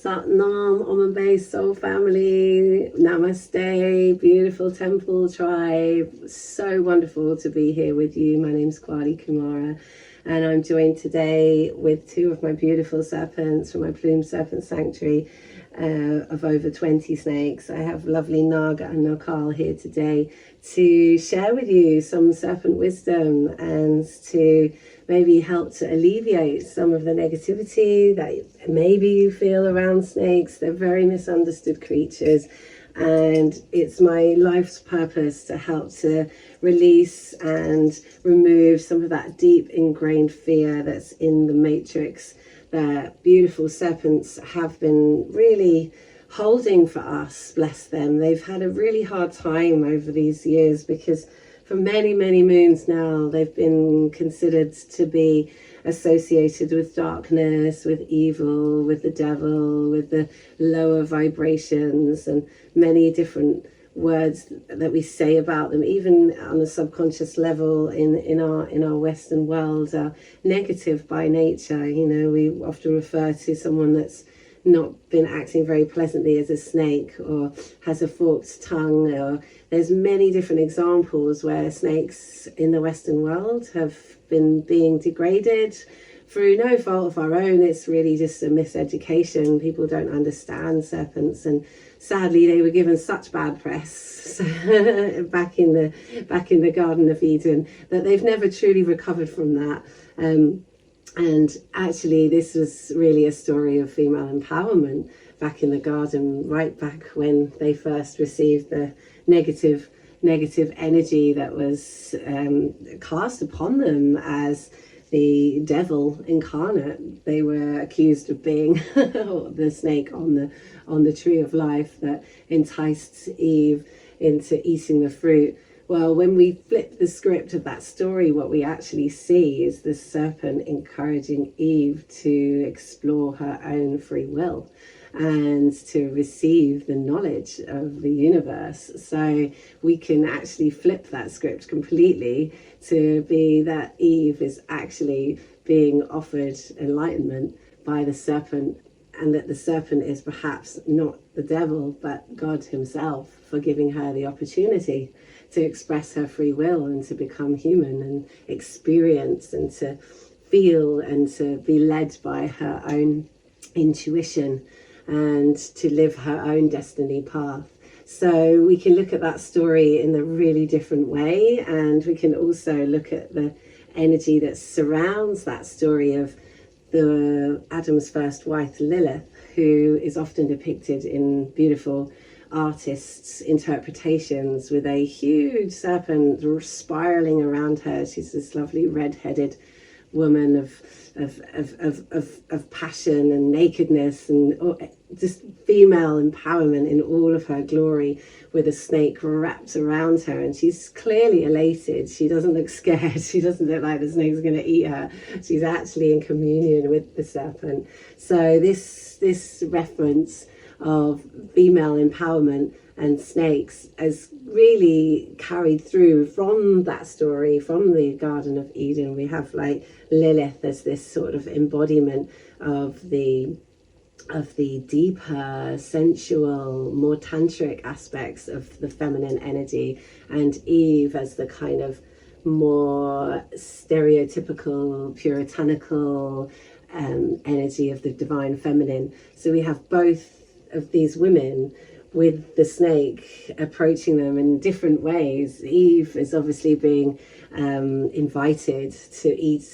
Satnam, Om Base Soul Family, Namaste, beautiful temple tribe. So wonderful to be here with you. My name's Kwali, Kumara, and I'm joined today with two of my beautiful serpents from my Plumed Serpent Sanctuary of over 20 snakes. I have lovely Naga Naacal here today to share with you some serpent wisdom and to maybe help to alleviate some of the negativity that maybe you feel around snakes. They're very misunderstood creatures, and it's my life's purpose to help to release and remove some of that deep ingrained fear that's in the matrix that beautiful serpents have been really holding for us. Bless them. They've had a really hard time over these years because for many, many moons now, they've been considered to be associated with darkness, with evil, with the devil, with the lower vibrations, and many different words that we say about them, even on a subconscious level in our Western world, are negative by nature. You know, we often refer to someone that's not been acting very pleasantly as a snake, or has a forked tongue, or there's many different examples where snakes in the Western world have been being degraded through no fault of our own. It's really just a miseducation. People don't understand serpents, and sadly they were given such bad press back in the Garden of Eden that they've never truly recovered from that. And actually, this was really a story of female empowerment back in the garden, right back when they first received the negative energy that was cast upon them as the devil incarnate. They were accused of being the snake on the tree of life that enticed Eve into eating the fruit. Well, when we flip the script of that story, what we actually see is the serpent encouraging Eve to explore her own free will and to receive the knowledge of the universe. So we can actually flip that script completely to be that Eve is actually being offered enlightenment by the serpent, and that the serpent is perhaps not the devil, but God himself, for giving her the opportunity to express her free will and to become human and experience and to feel and to be led by her own intuition and to live her own destiny path. So we can look at that story in a really different way, and we can also look at the energy that surrounds that story of the Adam's first wife, Lilith, who is often depicted in beautiful artists' interpretations with a huge serpent spiraling around her. She's this lovely red-headed woman of passion and nakedness and just female empowerment in all of her glory, with a snake wrapped around her, and she's clearly elated. She doesn't look scared. She doesn't look like the snake's going to eat her. She's actually in communion with the serpent. So this reference of female empowerment and snakes has really carried through from that story, from the Garden of Eden. We have like Lilith as this sort of embodiment of the deeper, sensual, more tantric aspects of the feminine energy, and Eve as the kind of more stereotypical, puritanical energy of the divine feminine. So we have both of these women with the snake approaching them in different ways. Eve is obviously being invited to eat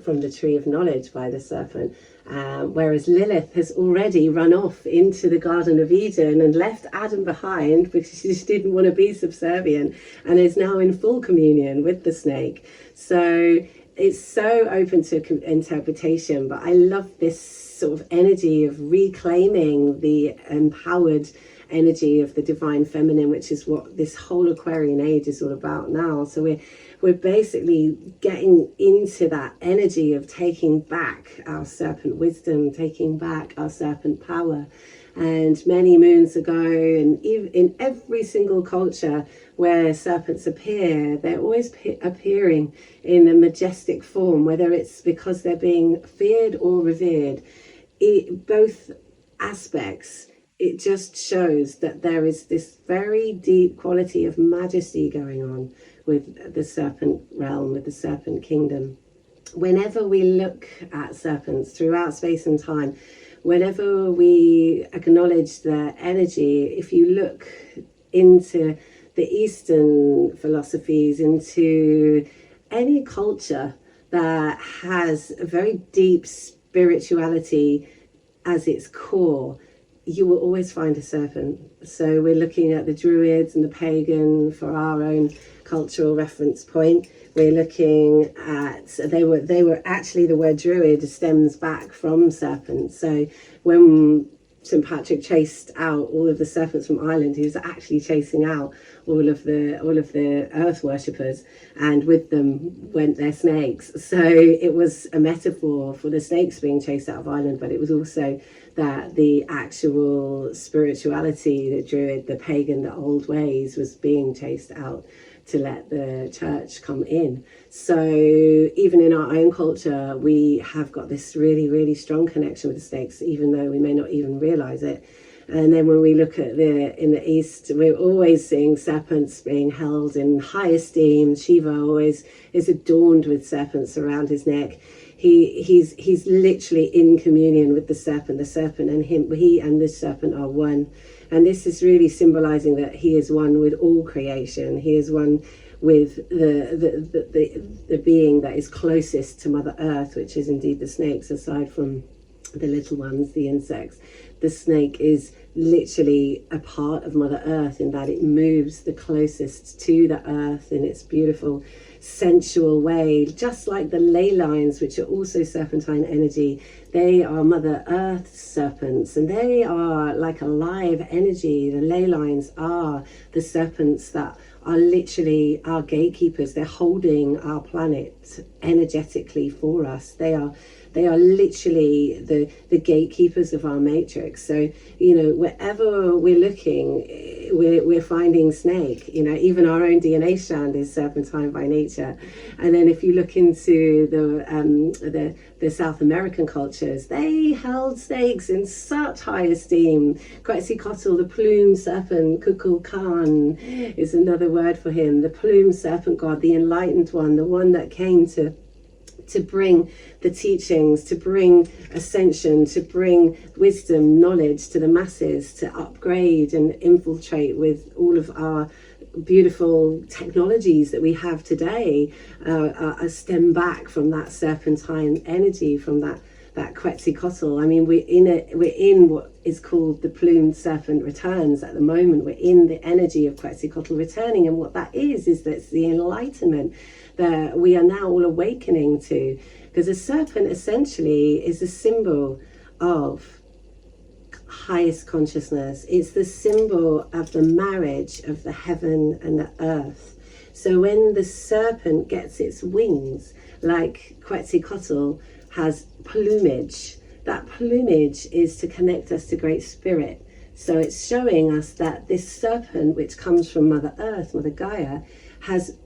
from the tree of knowledge by the serpent, whereas Lilith has already run off into the Garden of Eden and left Adam behind because she just didn't want to be subservient, and is now in full communion with the snake. So it's so open to interpretation, but I love this sort of energy of reclaiming the empowered energy of the divine feminine, which is what this whole Aquarian age is all about now. So we're basically getting into that energy of taking back our serpent wisdom, taking back our serpent power. And many moons ago, and in every single culture where serpents appear, they're always appearing in a majestic form, whether it's because they're being feared or revered. Both aspects, it just shows that there is this very deep quality of majesty going on with the serpent realm, with the serpent kingdom. Whenever we look at serpents throughout space and time, whenever we acknowledge their energy, if you look into the Eastern philosophies, into any culture that has a very deep spirituality as its core, you will always find a serpent. So we're looking at the Druids and the pagan for our own cultural reference point. We're looking at, they were actually, the word Druid stems back from serpents. So when St. Patrick chased out all of the serpents from Ireland, he was actually chasing out all of the earth worshippers, and with them went their snakes. So it was a metaphor for the snakes being chased out of Ireland, but it was also that the actual spirituality, the Druid, the pagan, the old ways, was being chased out to let the church come in. So even in our own culture, we have got this really, really strong connection with the snakes, even though we may not even realize it. And then when we look at in the East, we're always seeing serpents being held in high esteem. Shiva always is adorned with serpents around his neck. He's literally in communion with the serpent and him. He and the serpent are one. And this is really symbolizing that he is one with all creation. He is one with the being that is closest to Mother Earth, which is indeed the snakes, aside from the little ones, the insects. The snake is literally a part of Mother Earth in that it moves the closest to the earth in its beautiful sensual way, just like the ley lines, which are also serpentine energy. They are Mother Earth serpents, and they are like a live energy. The ley lines are the serpents that are literally our gatekeepers. They're holding our planet energetically for us. They are literally the gatekeepers of our matrix. So, you know, wherever we're looking, we're finding snake. You know, even our own DNA strand is serpentine by nature. And then if you look into the South American cultures, they held snakes in such high esteem. Quetzalcoatl, the plumed serpent, Kukulkan is another word for him. The plumed serpent god, the enlightened one, the one that came to bring the teachings, to bring ascension, to bring wisdom, knowledge to the masses, to upgrade and infiltrate with all of our beautiful technologies that we have today, stem back from that serpentine energy, from that Quetzalcoatl. I mean, we're in what is called the Plumed Serpent returns at the moment. We're in the energy of Quetzalcoatl returning, and what that is that's the enlightenment that we are now all awakening to, because a serpent essentially is a symbol of highest consciousness. It's the symbol of the marriage of the heaven and the earth. So when the serpent gets its wings, like Quetzalcoatl has plumage, that plumage is to connect us to Great Spirit. So it's showing us that this serpent, which comes from Mother Earth, Mother Gaia, has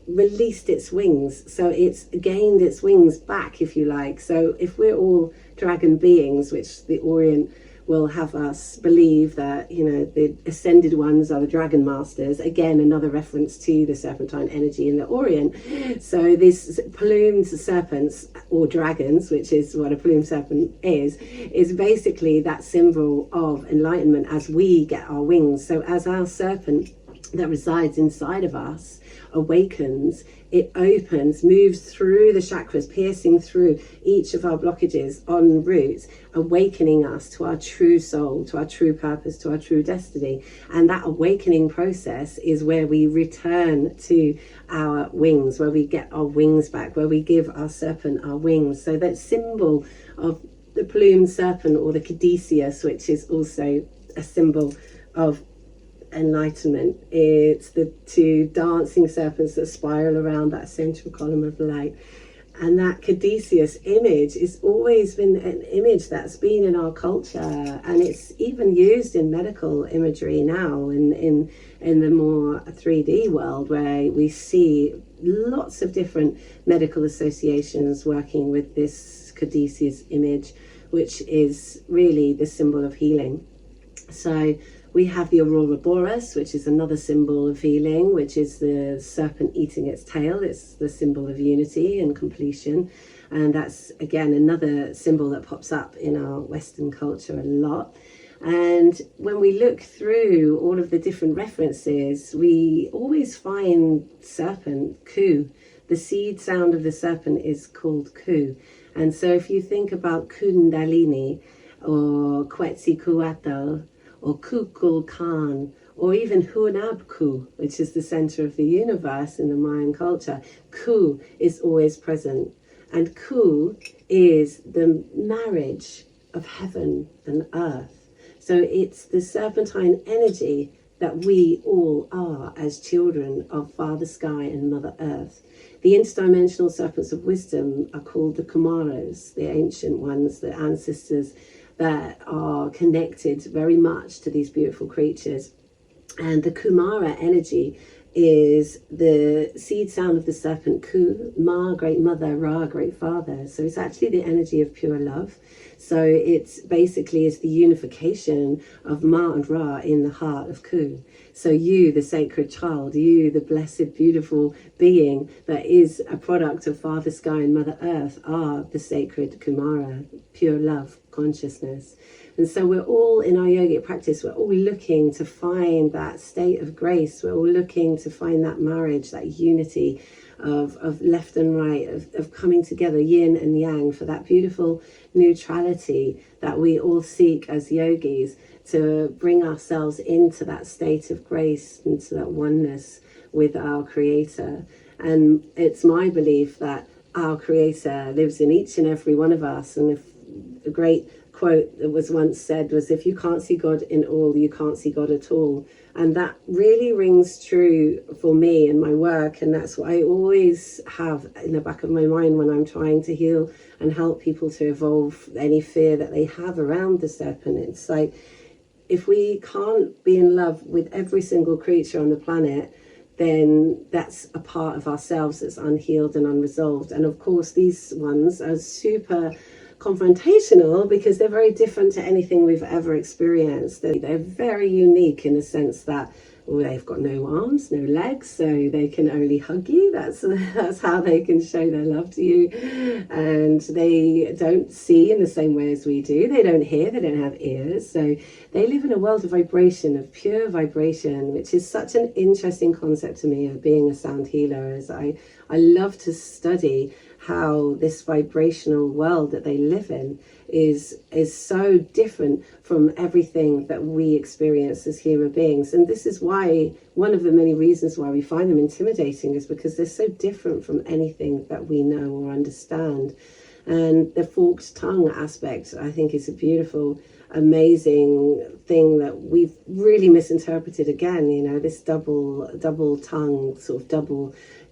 released its wings. So it's gained its wings back, if you like. So if we're all dragon beings, which the Orient will have us believe that, you know, the ascended ones are the dragon masters. Again, another reference to the serpentine energy in the Orient. So these plumed serpents, or dragons, which is what a plumed serpent is basically that symbol of enlightenment as we get our wings. So as our serpent that resides inside of us awakens, it opens, moves through the chakras, piercing through each of our blockages en route, awakening us to our true soul, to our true purpose, to our true destiny. And that awakening process is where we return to our wings, where we get our wings back, where we give our serpent our wings. So that symbol of the plumed serpent, or the caduceus, which is also a symbol of enlightenment, it's the two dancing serpents that spiral around that central column of light. And that caduceus image has always been an image that's been in our culture, and it's even used in medical imagery now in the more 3D world, where we see lots of different medical associations working with this caduceus image, which is really the symbol of healing. So we have the Aurora Boreas, which is another symbol of healing, which is the serpent eating its tail. It's the symbol of unity and completion. And that's, again, another symbol that pops up in our Western culture a lot. And when we look through all of the different references, we always find serpent, ku. The seed sound of the serpent is called ku. And so if you think about Kundalini, or Quetzalcoatl, or Kukulkan, or even Hunabku, which is the center of the universe in the Mayan culture, ku is always present. And ku is the marriage of heaven and earth. So it's the serpentine energy that we all are as children of Father Sky and Mother Earth. The interdimensional serpents of wisdom are called the Kumaras, the ancient ones, the ancestors that are connected very much to these beautiful creatures. And the Kumara energy is the seed sound of the serpent Ku, Ma, great mother, Ra, great father. So it's actually the energy of pure love. So it's basically is the unification of Ma and Ra in the heart of Ku. So you, the sacred child, you, the blessed, beautiful being that is a product of Father Sky and Mother Earth, are the sacred Kumara, pure love, consciousness. And so we're all in our yogic practice, we're all looking to find that state of grace. We're all looking to find that marriage, that unity of left and right, of coming together, yin and yang, for that beautiful neutrality that we all seek as yogis, to bring ourselves into that state of grace, into that oneness with our Creator. And it's my belief that our Creator lives in each and every one of us. And if a great quote that was once said was, if you can't see God in all, you can't see God at all. And that really rings true for me and my work. And that's what I always have in the back of my mind when I'm trying to heal and help people to evolve any fear that they have around the serpent. It's like, if we can't be in love with every single creature on the planet, then that's a part of ourselves that's unhealed and unresolved. And of course, these ones are super confrontational because they're very different to anything we've ever experienced. They're very unique in the sense that, well, they've got no arms, no legs, so they can only hug you. That's how they can show their love to you. And they don't see in the same way as we do. They don't hear, they don't have ears. So they live in a world of vibration, of pure vibration, which is such an interesting concept to me of being a sound healer. As I love to study how this vibrational world that they live in is so different from everything that we experience as human beings. And this is why, one of the many reasons why we find them intimidating, is because they're so different from anything that we know or understand. And the forked tongue aspect, I think, is a beautiful, amazing thing that we've really misinterpreted again. You know, this double tongue, sort of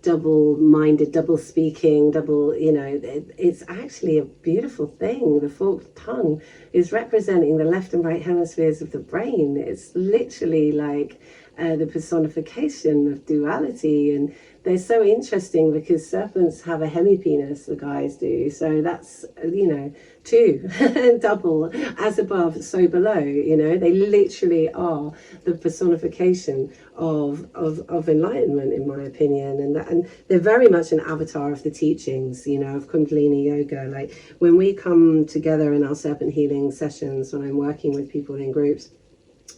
double-minded, double speaking, it's actually a beautiful thing. The forked tongue is representing the left and right hemispheres of the brain. It's literally like the personification of duality. And they're so interesting because serpents have a hemipenis, the guys do. So that's, two, double, as above, so below. They literally are the personification of enlightenment, in my opinion. And they're very much an avatar of the teachings, of Kundalini Yoga. Like when we come together in our serpent healing sessions, when I'm working with people in groups,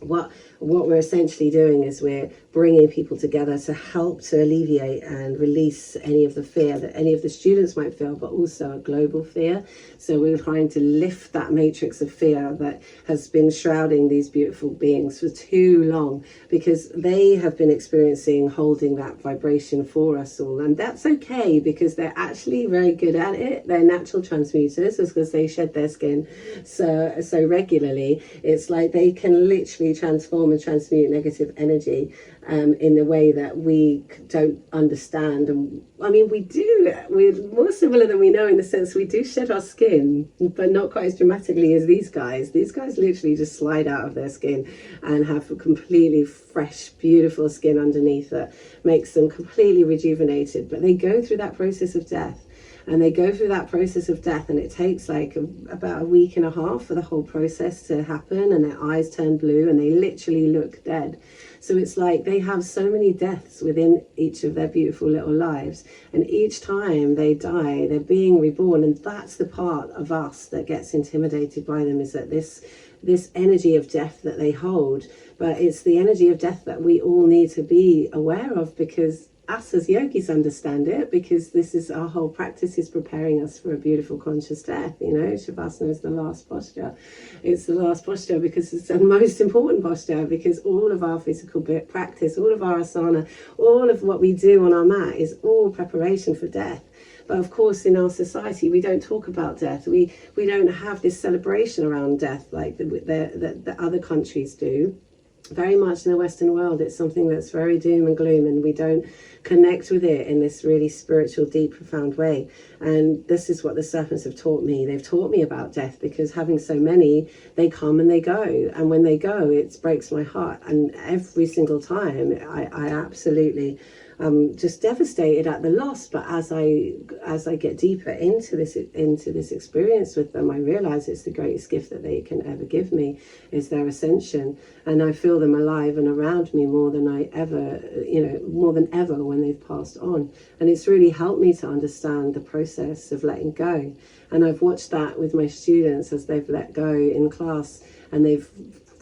what we're essentially doing is we're bringing people together to help to alleviate and release any of the fear that any of the students might feel, but also a global fear. So we're trying to lift that matrix of fear that has been shrouding these beautiful beings for too long, because they have been experiencing holding that vibration for us all. And that's okay, because they're actually very good at it. They're natural transmuters, because they shed their skin so regularly. It's like they can literally transform and transmute negative energy in the way that we don't understand. And I mean, we're more similar than we know, in the sense we do shed our skin, but not quite as dramatically as these guys. These guys literally just slide out of their skin and have a completely fresh, beautiful skin underneath that makes them completely rejuvenated. But they go through that process of death. and they go through that process of death, and it takes like about a week and a half for the whole process to happen, and their eyes turn blue and they literally look dead. So it's like they have so many deaths within each of their beautiful little lives, and each time they die, they're being reborn. And that's the part of us that gets intimidated by them, is that this energy of death that they hold. But it's the energy of death that we all need to be aware of, because us as yogis understand it, because this is our whole practice, is preparing us for a beautiful conscious death. You know, Shavasana is the last posture. It's the last posture because it's the most important posture, because all of our physical practice, all of our asana, all of what we do on our mat is all preparation for death. But of course, in our society, we don't talk about death. We don't have this celebration around death like the other countries do. Very much in the Western world, it's something that's very doom and gloom, and we don't connect with it in this really spiritual, deep, profound way. And this is what the serpents have taught me. They've taught me about death, because having so many, they come and they go. And when they go, it breaks my heart. And every single time, I absolutely just devastated at the loss. But as I get deeper into this experience with them, I realize it's the greatest gift that they can ever give me, is their ascension. And I feel them alive and around me more than ever when they've passed on. And it's really helped me to understand the process of letting go. And I've watched that with my students as they've let go in class, and they've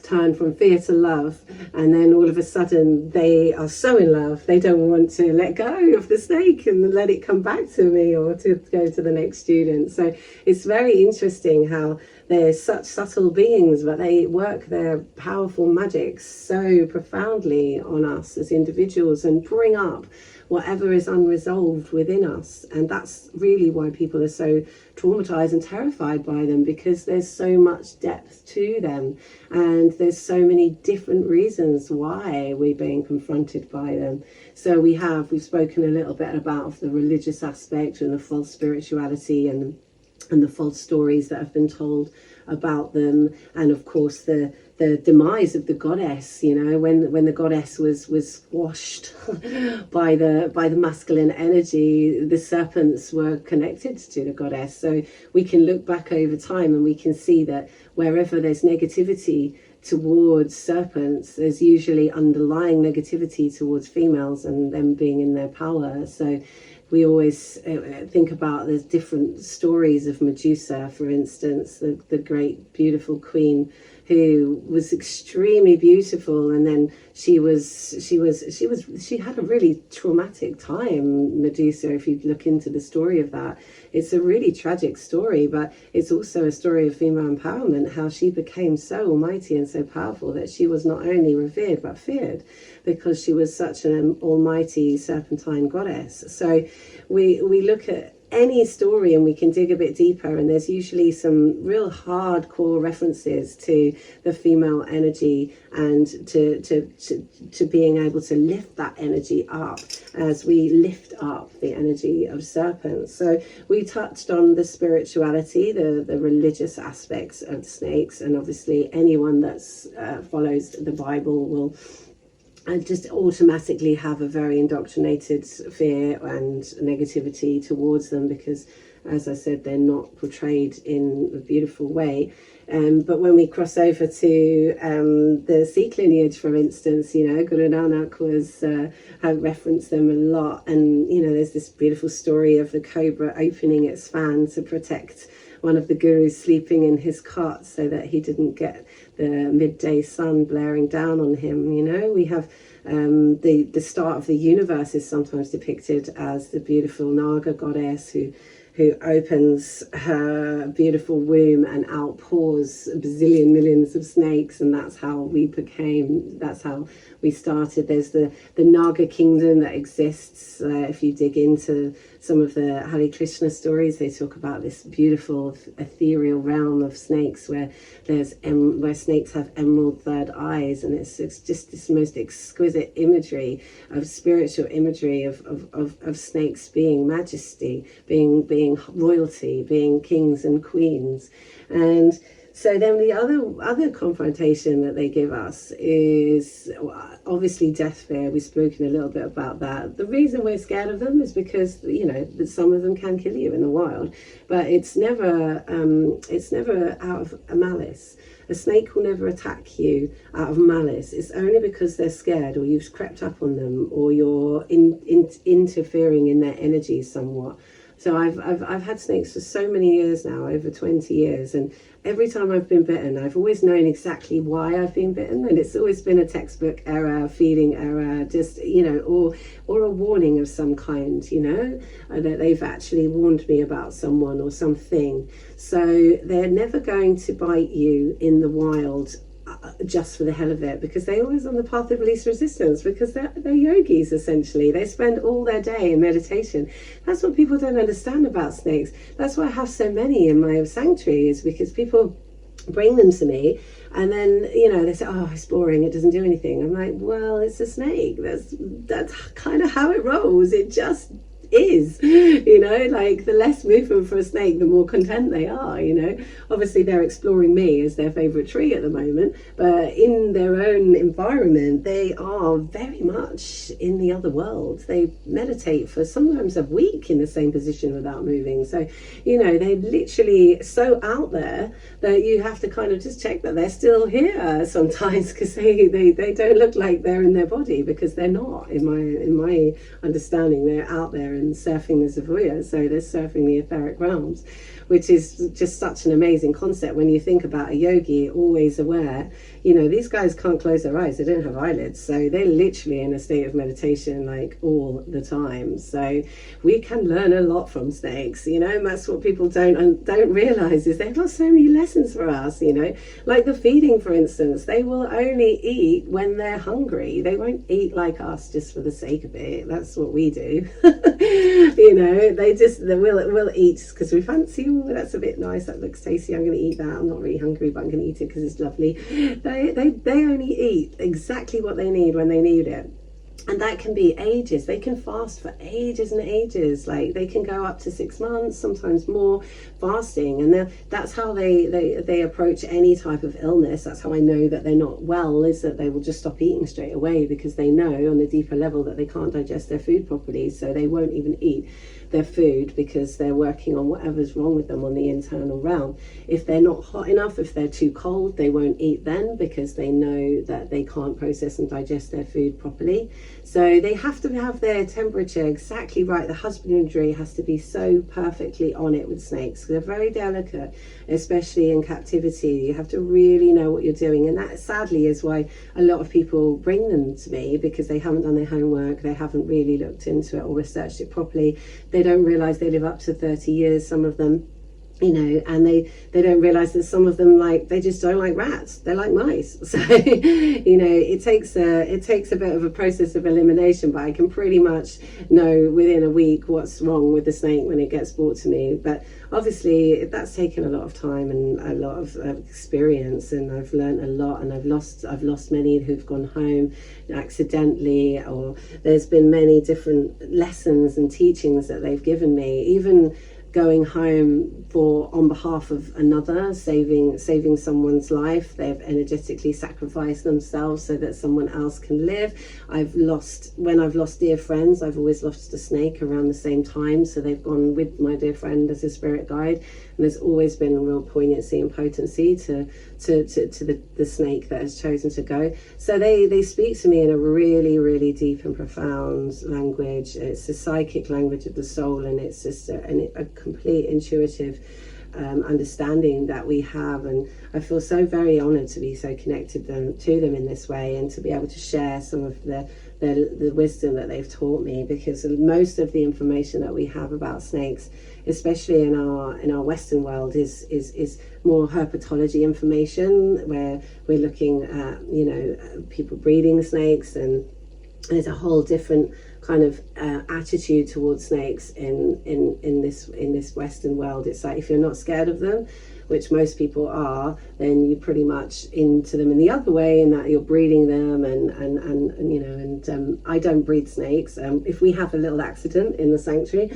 turn from fear to love, and then all of a sudden they are so in love they don't want to let go of the snake and let it come back to me or to go to the next student. So it's very interesting how they're such subtle beings, but they work their powerful magic so profoundly on us as individuals and bring up whatever is unresolved within us. And that's really why people are so traumatized and terrified by them, because there's so much depth to them, and there's so many different reasons why we're being confronted by them. So we've spoken a little bit about the religious aspect and the false spirituality and the false stories that have been told about them, and of course the demise of the goddess. You know, when the goddess was squashed by the masculine energy, the serpents were connected to the goddess. So we can look back over time and we can see that wherever there's negativity towards serpents, there's usually underlying negativity towards females and them being in their power. So we always think about there's different stories of Medusa, for instance, the great beautiful queen who was extremely beautiful, and then she had a really traumatic time, Medusa. If you look into the story of that, it's a really tragic story, but it's also a story of female empowerment, how she became so almighty and so powerful that she was not only revered but feared, because she was such an almighty serpentine goddess. So we look at any story and we can dig a bit deeper, and there's usually some real hardcore references to the female energy and to being able to lift that energy up as we lift up the energy of serpents. So we touched on the spirituality, the religious aspects of snakes, and obviously anyone that follows the Bible will just automatically have a very indoctrinated fear and negativity towards them, because, as I said, they're not portrayed in a beautiful way. But when we cross over to the Sikh lineage, for instance, you know, Guru Nanak had referenced them a lot, and you know, there's this beautiful story of the cobra opening its fan to protect one of the gurus sleeping in his cot so that he didn't get the midday sun blaring down on him. You know, we have the start of the universe is sometimes depicted as the beautiful Naga goddess who opens her beautiful womb and outpours a bazillion millions of snakes, and that's how we started. There's the Naga kingdom that exists. If you dig into some of the Hare Krishna stories, they talk about this beautiful ethereal realm of snakes where snakes have emerald third eyes, and it's just this most exquisite imagery of spiritual imagery of snakes being majesty, being royalty, being kings and queens. And So then the other confrontation that they give us is obviously death fear. We've spoken a little bit about that. The reason we're scared of them is because, you know, some of them can kill you in the wild, but it's never out of a malice. A snake will never attack you out of malice. It's only because they're scared, or you've crept up on them, or you're interfering in their energy somewhat. So I've had snakes for so many years now, over 20 years, and every time I've been bitten, I've always known exactly why I've been bitten, and it's always been a textbook error, feeding error, just, you know, or a warning of some kind, you know, that they've actually warned me about someone or something. So they're never going to bite you in the wild just for the hell of it, because they're always on the path of least resistance, because they're yogis essentially. They spend all their day in meditation. That's what people don't understand about snakes. That's why I have so many in my sanctuary, is because people bring them to me and then, you know, they say, oh, it's boring, it doesn't do anything. I'm like, well, it's a snake. That's kind of how it rolls. It just is, you know, like the less movement for a snake, the more content they are, you know. Obviously they're exploring me as their favorite tree at the moment, but in their own environment they are very much in the other world. They meditate for sometimes a week in the same position without moving. So, you know, they're literally so out there that you have to kind of just check that they're still here sometimes, because they don't look like they're in their body, because they're not, in my understanding. They're out there and surfing the Zavuya, so they're surfing the etheric realms, which is just such an amazing concept when you think about a yogi always aware. You know, these guys can't close their eyes, they don't have eyelids, so they're literally in a state of meditation like all the time. So we can learn a lot from snakes, you know, and that's what people don't realize, is they've got so many lessons for us, you know, like the feeding, for instance. They will only eat when they're hungry. They won't eat like us just for the sake of it. That's what we do. You know, we'll eat because we fancy, oh, that's a bit nice, that looks tasty, I'm going to eat that. I'm not really hungry, but I'm going to eat it because it's lovely. They only eat exactly what they need when they need it. And that can be ages. They can fast for ages and ages. Like they can go up to 6 months, sometimes more, fasting. And that's how they approach any type of illness. That's how I know that they're not well, is that they will just stop eating straight away, because they know on a deeper level that they can't digest their food properly. So they won't even eat their food, because they're working on whatever's wrong with them on the internal realm. If they're not hot enough, if they're too cold, they won't eat then, because they know that they can't process and digest their food properly. So they have to have their temperature exactly right. The husbandry has to be so perfectly on it with snakes. They're very delicate, especially in captivity. You have to really know what you're doing, and that sadly is why a lot of people bring them to me, because they haven't done their homework, they haven't really looked into it or researched it properly. They don't realize they live up to 30 years, some of them, you know, and they don't realize that some of them, like, they just don't like rats, they like mice. So you know, it takes a bit of a process of elimination, but I can pretty much know within a week what's wrong with the snake when it gets brought to me. But obviously that's taken a lot of time and a lot of experience, and I've learned a lot, and I've lost many who've gone home accidentally, or there's been many different lessons and teachings that they've given me, even going home on behalf of another, saving someone's life. They've energetically sacrificed themselves so that someone else can live. When I've lost dear friends, I've always lost a snake around the same time, so they've gone with my dear friend as a spirit guide, and there's always been a real poignancy and potency to the snake that has chosen to go. So they speak to me in a really, really deep and profound language. It's a psychic language of the soul, and it's just a complete intuitive understanding that we have. And I feel so very honored to be so connected to them in this way, and to be able to share some of the wisdom that they've taught me, because most of the information that we have about snakes, especially in our Western world, is more herpetology information, where we're looking at, you know, people breeding snakes, and there's a whole different kind of attitude towards snakes in this Western world. It's like, if you're not scared of them, which most people are, then you're pretty much into them in the other way, in that you're breeding them, and you know, and I don't breed snakes. If we have a little accident in the sanctuary,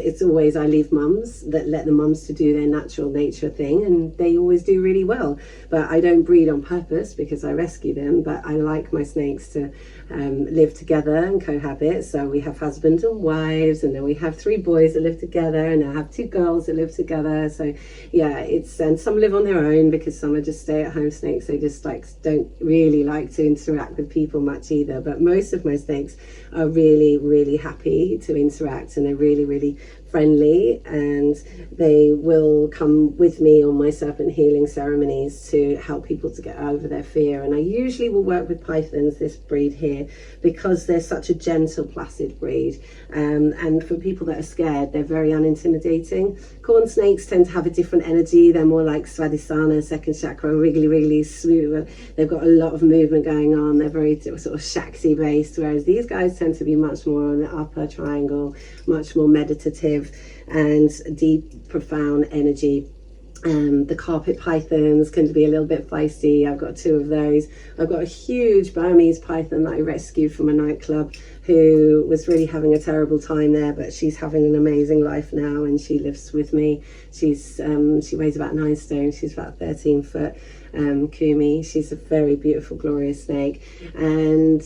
it's always, I leave mums, that let the mums to do their natural nature thing, and they always do really well. But I don't breed on purpose because I rescue them, but I like my snakes to live together and cohabit. So we have husbands and wives, and then we have 3 boys that live together, and I have 2 girls that live together. So yeah, and some live on their own because some are just stay-at-home snakes. They just don't really like to interact with people much either. But most of my snakes are really, really happy to interact, and they're really, really friendly, and they will come with me on my serpent healing ceremonies to help people to get over their fear. And I usually will work with pythons, this breed here, because they're such a gentle, placid breed, and for people that are scared, they're very unintimidating. Corn snakes tend to have a different energy. They're more like Svadhisthana, second chakra, wiggly smooth. They've got a lot of movement going on. They're very sort of Shakti based, whereas these guys tend to be much more on the upper triangle, much more meditative and deep, profound energy. The carpet pythons can be a little bit feisty. I've got 2 of those. I've got a huge Burmese python that I rescued from a nightclub, who was really having a terrible time there, but she's having an amazing life now, and she lives with me. She weighs about 9 stone. She's about 13 foot. Kumi, she's a very beautiful, glorious snake. And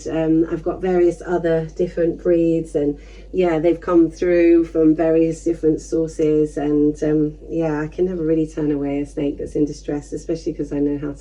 I've got various other different breeds, and yeah, they've come through from various different sources, and yeah, I can never really turn away a snake that's in distress, especially because I know how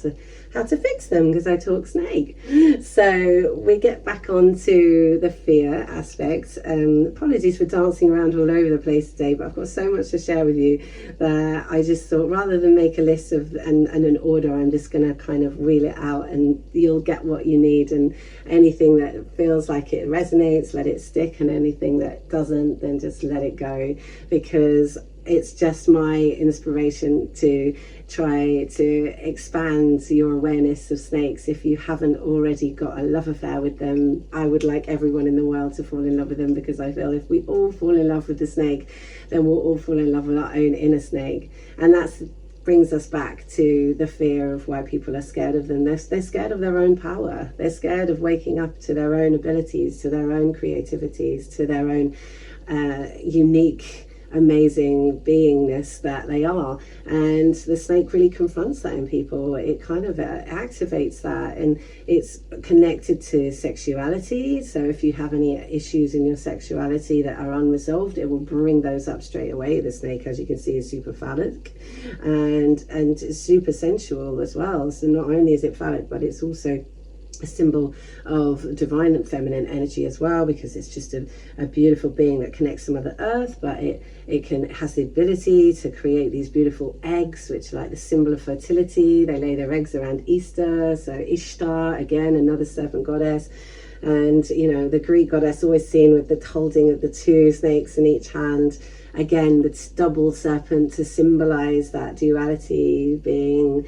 to fix them, because I talk snake. So we get back onto the fear aspect. Apologies for dancing around all over the place today, but I've got so much to share with you that I just thought, rather than make a list of and an order, I'm just going to kind of wheel it out, and you'll get what you need. And anything that feels like it resonates, let it stick, and anything that doesn't, then just let it go, because it's just my inspiration to try to expand your awareness of snakes. If you haven't already got a love affair with them, I would like everyone in the world to fall in love with them, because I feel if we all fall in love with the snake, then we'll all fall in love with our own inner snake. And that brings us back to the fear of why people are scared of them. They're scared of their own power. They're scared of waking up to their own abilities, to their own creativities, to their own unique, amazing beingness that they are. And the snake really confronts that in people. It kind of activates that, and it's connected to sexuality. So if you have any issues in your sexuality that are unresolved, it will bring those up straight away. The snake, as you can see, is super phallic, and it's super sensual as well. So not only is it phallic, but it's also a symbol of divine and feminine energy as well, because it's just a beautiful being that connects to Mother Earth, but it has the ability to create these beautiful eggs, which are like the symbol of fertility. They lay their eggs around Easter, so Ishtar, again, another serpent goddess. And you know, the Greek goddess always seen with the holding of the 2 snakes in each hand. Again, the double serpent to symbolize that duality, being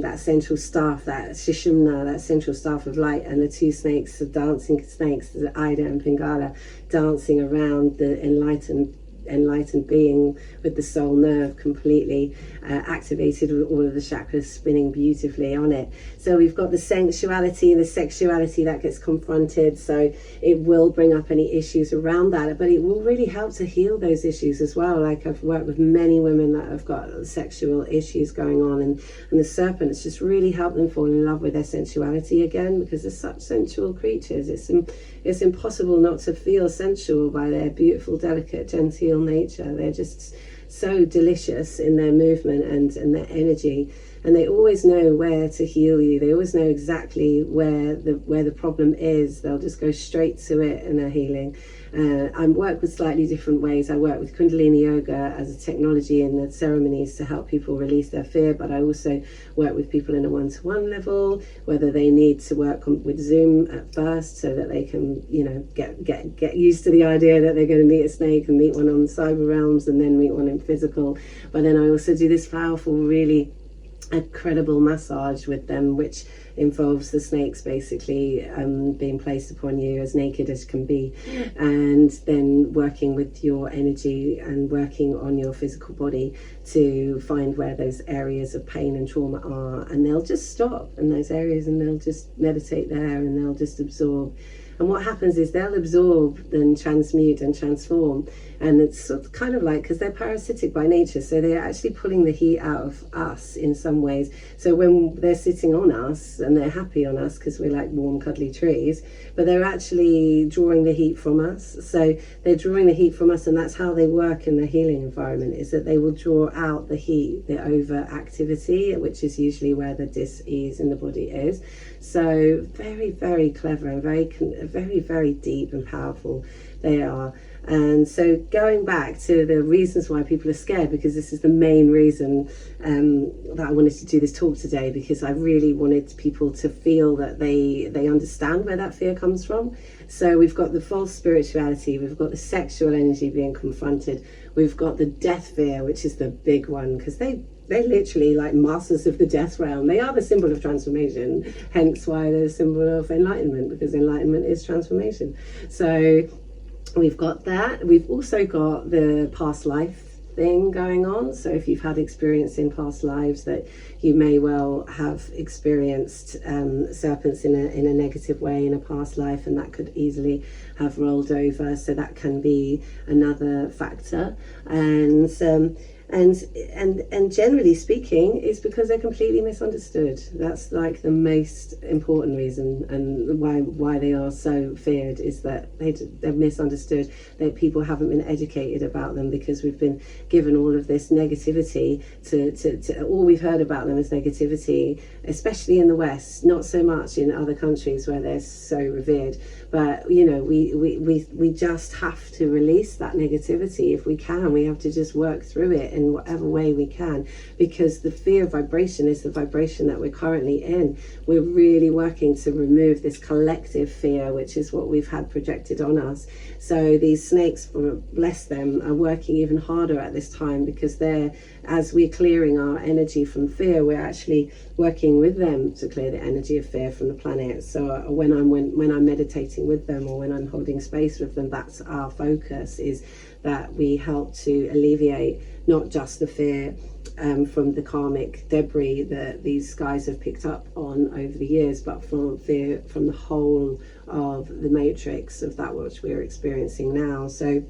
that central staff, that Shishumna, that central staff of light, and the 2 snakes, the dancing snakes, the Ida and Pingala, dancing around the enlightened being with the soul nerve completely activated, with all of the chakras spinning beautifully on it. So we've got the sensuality and the sexuality that gets confronted, so it will bring up any issues around that, but it will really help to heal those issues as well. Like, I've worked with many women that have got sexual issues going on, and the serpents just really help them fall in love with their sensuality again, because they're such sensual creatures. It's impossible not to feel sensual by their beautiful, delicate, genteel nature. They're just so delicious in their movement and their energy, and they always know where to heal you. They always know exactly where the problem is. They'll just go straight to it in their healing. I work with slightly different ways. I work with Kundalini Yoga as a technology in the ceremonies to help people release their fear, but I also work with people in a one-to-one level, whether they need to work with Zoom at first so that they can, you know, get used to the idea that they're going to meet a snake and meet one on the cyber realms and then meet one in physical. But then I also do this powerful, really incredible massage with them, which involves the snakes basically being placed upon you as naked as can be, and then working with your energy and working on your physical body to find where those areas of pain and trauma are, and they'll just stop in those areas and they'll just meditate there and they'll just absorb. And what happens is they'll absorb and transmute and transform. And it's sort of kind of like, because they're parasitic by nature, so they're actually pulling the heat out of us in some ways. So when they're sitting on us and they're happy on us because we're like warm, cuddly trees, but they're actually drawing the heat from us. So they're drawing the heat from us, and that's how they work in the healing environment, is that they will draw out the heat, the overactivity, which is usually where the dis-ease in the body is. So very, very clever and very, very deep and powerful they are. And so going back to the reasons why people are scared, because this is the main reason that I wanted to do this talk today, because I really wanted people to feel that they understand where that fear comes from. So we've got the false spirituality, we've got the sexual energy being confronted, we've got the death fear, which is the big one, because they're literally like masters of the death realm. They are the symbol of transformation, hence why they're the symbol of enlightenment, because enlightenment is transformation. So we've got that. We've also got the past life thing going on. So if you've had experience in past lives, that you may well have experienced serpents in a negative way in a past life, and that could easily have rolled over. So that can be another factor. And generally speaking, it's because they're completely misunderstood. That's like the most important reason, and why they are so feared, is that they're misunderstood, that people haven't been educated about them, because we've been given all of this negativity to all we've heard about them is negativity, especially in the West, not so much in other countries where they're so revered. But you know, we just have to release that negativity if we can. We have to just work through it in whatever way we can, because the fear vibration is the vibration that we're currently in. We're really working to remove this collective fear, which is what we've had projected on us. So these snakes, bless them, are working even harder at this time, because they're, as we're clearing our energy from fear, we're actually working with them to clear the energy of fear from the planet. So when I'm meditating with them, or when I'm holding space with them, that's our focus, is that we help to alleviate not just the fear from the karmic debris that these guys have picked up on over the years, but from fear from the whole of the matrix of that which we're experiencing now. So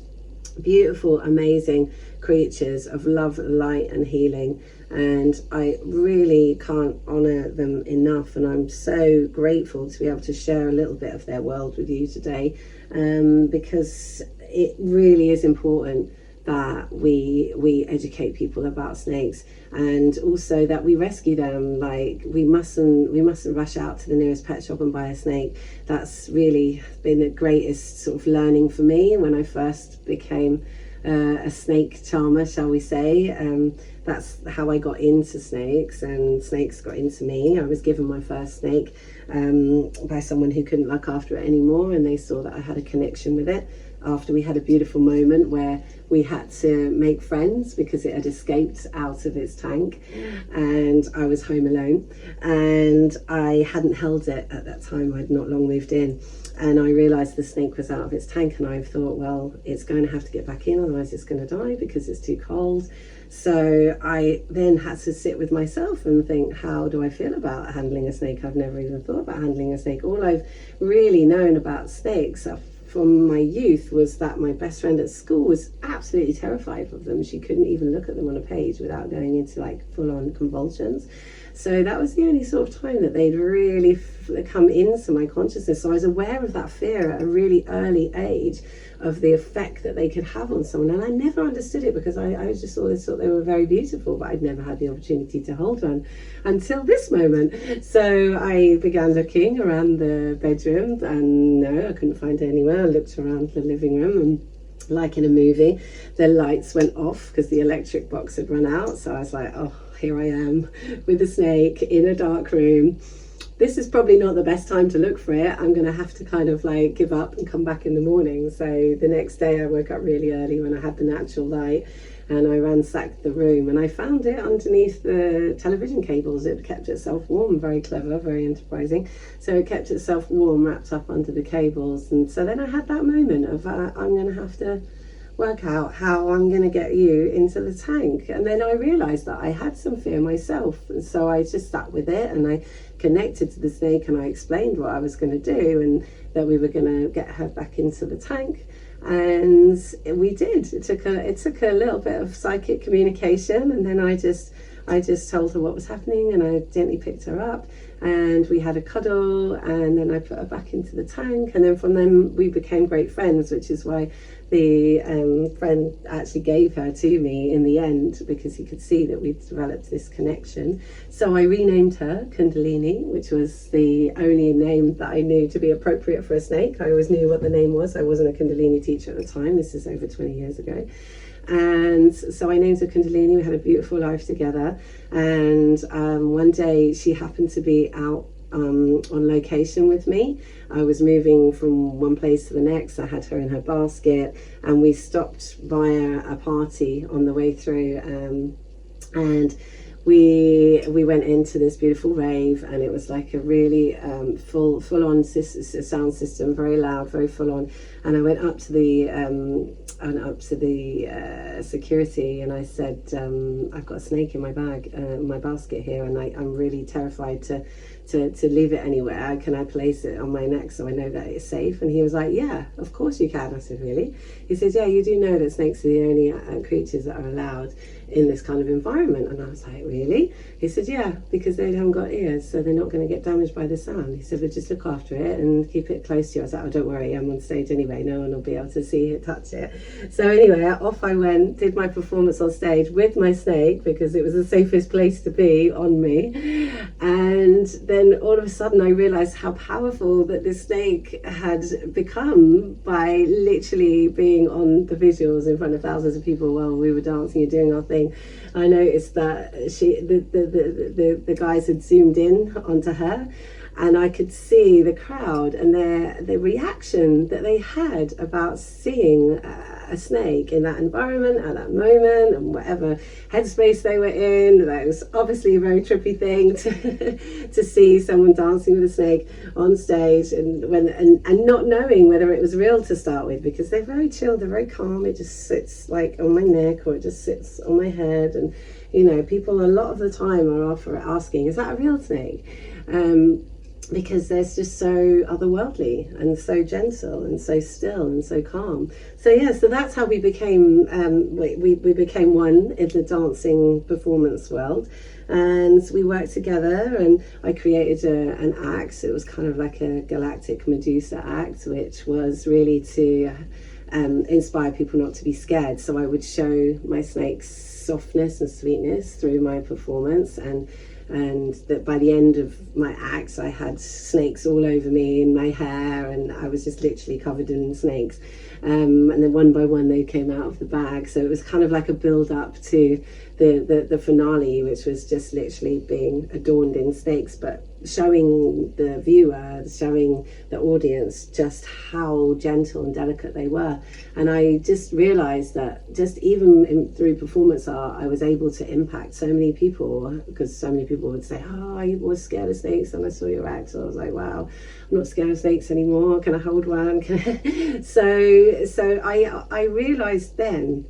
beautiful, amazing creatures of love, light and healing, and I really can't honor them enough, and I'm so grateful to be able to share a little bit of their world with you today, because it really is important that we educate people about snakes, and also that we rescue them. Like we mustn't rush out to the nearest pet shop and buy a snake. That's really been the greatest sort of learning for me when I first became a snake charmer, shall we say. That's how I got into snakes, and snakes got into me. I was given my first snake by someone who couldn't look after it anymore, and they saw that I had a connection with it after we had a beautiful moment where we had to make friends because it had escaped out of its tank, and I was home alone, and I hadn't held it at that time. I'd not long moved in, and I realized the snake was out of its tank, and I thought, well, it's going to have to get back in, otherwise it's going to die because it's too cold. So I then had to sit with myself and think, how do I feel about handling a snake? I've never even thought about handling a snake. All I've really known about snakes from my youth was that my best friend at school was absolutely terrified of them. She couldn't even look at them on a page without going into like full-on convulsions. So that was the only sort of time that they'd really come into my consciousness. So I was aware of that fear at a really early age, of the effect that they could have on someone. And I never understood it, because I just always thought they were very beautiful, but I'd never had the opportunity to hold one until this moment. So I began looking around the bedroom, and no, I couldn't find it anywhere. I looked around the living room, and like in a movie, the lights went off because the electric box had run out. So I was like, oh, here I am with a snake in a dark room. This is probably not the best time to look for it. I'm going to have to kind of like give up and come back in the morning. So the next day I woke up really early when I had the natural light, and I ransacked the room and I found it underneath the television cables. It kept itself warm, very clever, very enterprising. So it kept itself warm, wrapped up under the cables. And so then I had that moment of I'm going to have to work out how I'm going to get you into the tank. And then I realized that I had some fear myself, and so I just sat with it and I connected to the snake and I explained what I was going to do and that we were going to get her back into the tank. And we did. It took a little bit of psychic communication, and then I just told her what was happening, and I gently picked her up and we had a cuddle, and then I put her back into the tank, and then from then we became great friends, which is why the friend actually gave her to me in the end, because he could see that we'd developed this connection. So I renamed her Kundalini, which was the only name that I knew to be appropriate for a snake. I always knew what the name was. I wasn't a Kundalini teacher at the time. This is over 20 years ago. And so I named her Kundalini. We had a beautiful life together, and one day she happened to be out on location with me. I was moving from one place to the next. I had her in her basket, and we stopped via a party on the way through, and we went into this beautiful rave, and it was like a really full on sound system, very loud, very full on. And I went up to the security, and I said, I've got a snake in my bag, my basket here, and I'm really terrified to leave it anywhere. Can I place it on my neck so I know that it's safe? And he was like, yeah, of course you can. I said, really? He said, yeah, you do know that snakes are the only creatures that are allowed in this kind of environment. And I was like, really? He said, yeah, because they haven't got ears, so they're not going to get damaged by the sound. He said, but just look after it and keep it close to you. I was like, oh, don't worry, I'm on stage anyway, no one will be able to see it, touch it. So anyway, off I went, did my performance on stage with my snake, because it was the safest place to be on me. And then all of a sudden I realized how powerful that this snake had become by literally being on the visuals in front of thousands of people while we were dancing and doing our thing. I noticed that the guys had zoomed in onto her, and I could see the crowd and the reaction that they had about seeing a snake in that environment at that moment, and whatever headspace they were in. That was obviously a very trippy thing to see someone dancing with a snake on stage, and not knowing whether it was real to start with, because they're very chill, they're very calm. It just sits like on my neck, or it just sits on my head, and you know, people a lot of the time are asking, is that a real snake? Because they're just so otherworldly and so gentle and so still and so calm. So yeah, so that's how we became we became one in the dancing performance world, and we worked together, and I created an act. It was kind of like a galactic Medusa act, which was really to inspire people not to be scared. So I would show my snake's softness and sweetness through my performance, and that by the end of my acts I had snakes all over me in my hair, and I was just literally covered in snakes, and then one by one they came out of the bag. So it was kind of like a build up to the finale, which was just literally being adorned in snakes, but showing the viewer, showing the audience just how gentle and delicate they were. And I just realized that just even through performance art, I was able to impact so many people, because so many people would say, oh, I was scared of snakes and I saw your act. So I was like, wow, I'm not scared of snakes anymore. Can I hold one? So I realized then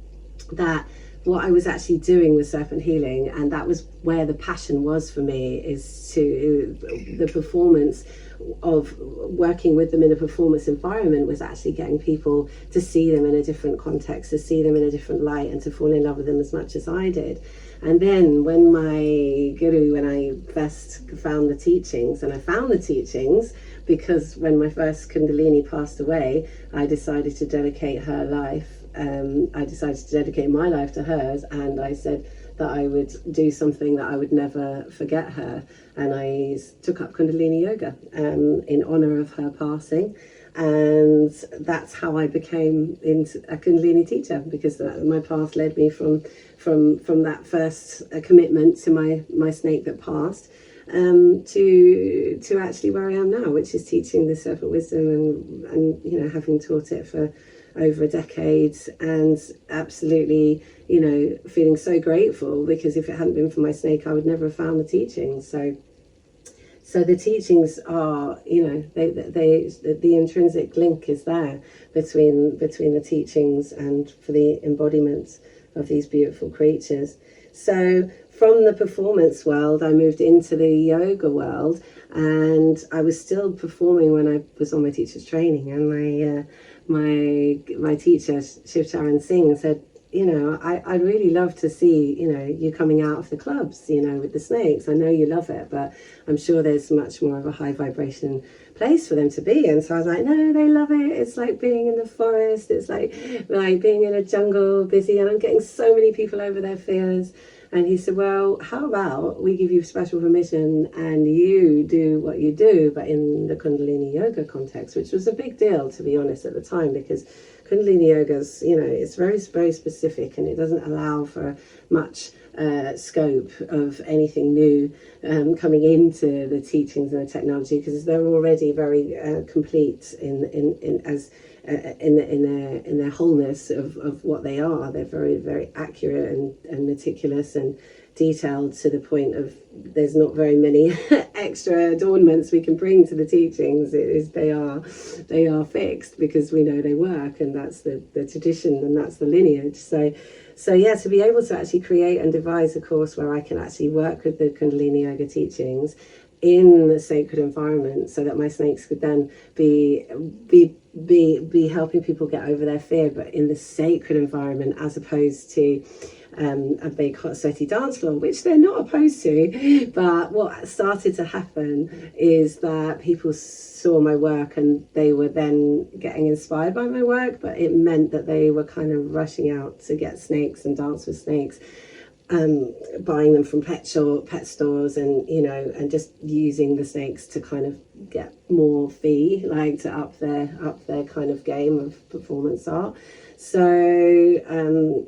that what I was actually doing with serpent healing, and that was where the passion was for me, is to the performance of working with them in a performance environment, was actually getting people to see them in a different context, to see them in a different light, and to fall in love with them as much as I did. And then when my guru, when I first found the teachings, and I found the teachings because when my first Kundalini passed away, I decided to dedicate her life. I decided to dedicate my life to hers, and I said that I would do something that I would never forget her, and I took up Kundalini Yoga in honor of her passing. And that's how I became a Kundalini teacher, because my path led me from that first commitment to my snake that passed, to actually where I am now, which is teaching the serpent wisdom, and you know, having taught it for over a decade, and absolutely, you know, feeling so grateful, because if it hadn't been for my snake, I would never have found the teachings. So the teachings are, you know, the intrinsic link is there between the teachings and for the embodiment of these beautiful creatures. So from the performance world, I moved into the yoga world, and I was still performing when I was on my teacher's training. And my teacher, Shiv Charan Singh, said, you know, I'd really love to see, you know, you coming out of the clubs, you know, with the snakes. I know you love it, but I'm sure there's much more of a high vibration place for them to be. And so I was like, no, they love it. It's like being in the forest. It's like being in a jungle, busy. And I'm getting so many people over their fears. And he said, well, how about we give you special permission and you do what you do, but in the Kundalini Yoga context, which was a big deal, to be honest, at the time, because Kundalini Yoga's, you know, it's very, very specific, and it doesn't allow for much scope of anything new coming into the teachings and the technology, because they're already very complete in their wholeness of what they are. They're very, very accurate and meticulous and detailed, to the point of there's not very many extra adornments we can bring to the teachings. They are fixed, because we know they work, and that's the tradition, and that's the lineage. So yeah, to be able to actually create and devise a course where I can actually work with the Kundalini Yoga teachings in the sacred environment, so that my snakes could then be helping people get over their fear, but in the sacred environment, as opposed to a big hot sweaty dance floor, which they're not opposed to. But what started to happen is that people saw my work, and they were then getting inspired by my work, but it meant that they were kind of rushing out to get snakes and dance with snakes, buying them from pet stores, and, you know, and just using the snakes to kind of get more fee, like to up their kind of game of performance art. So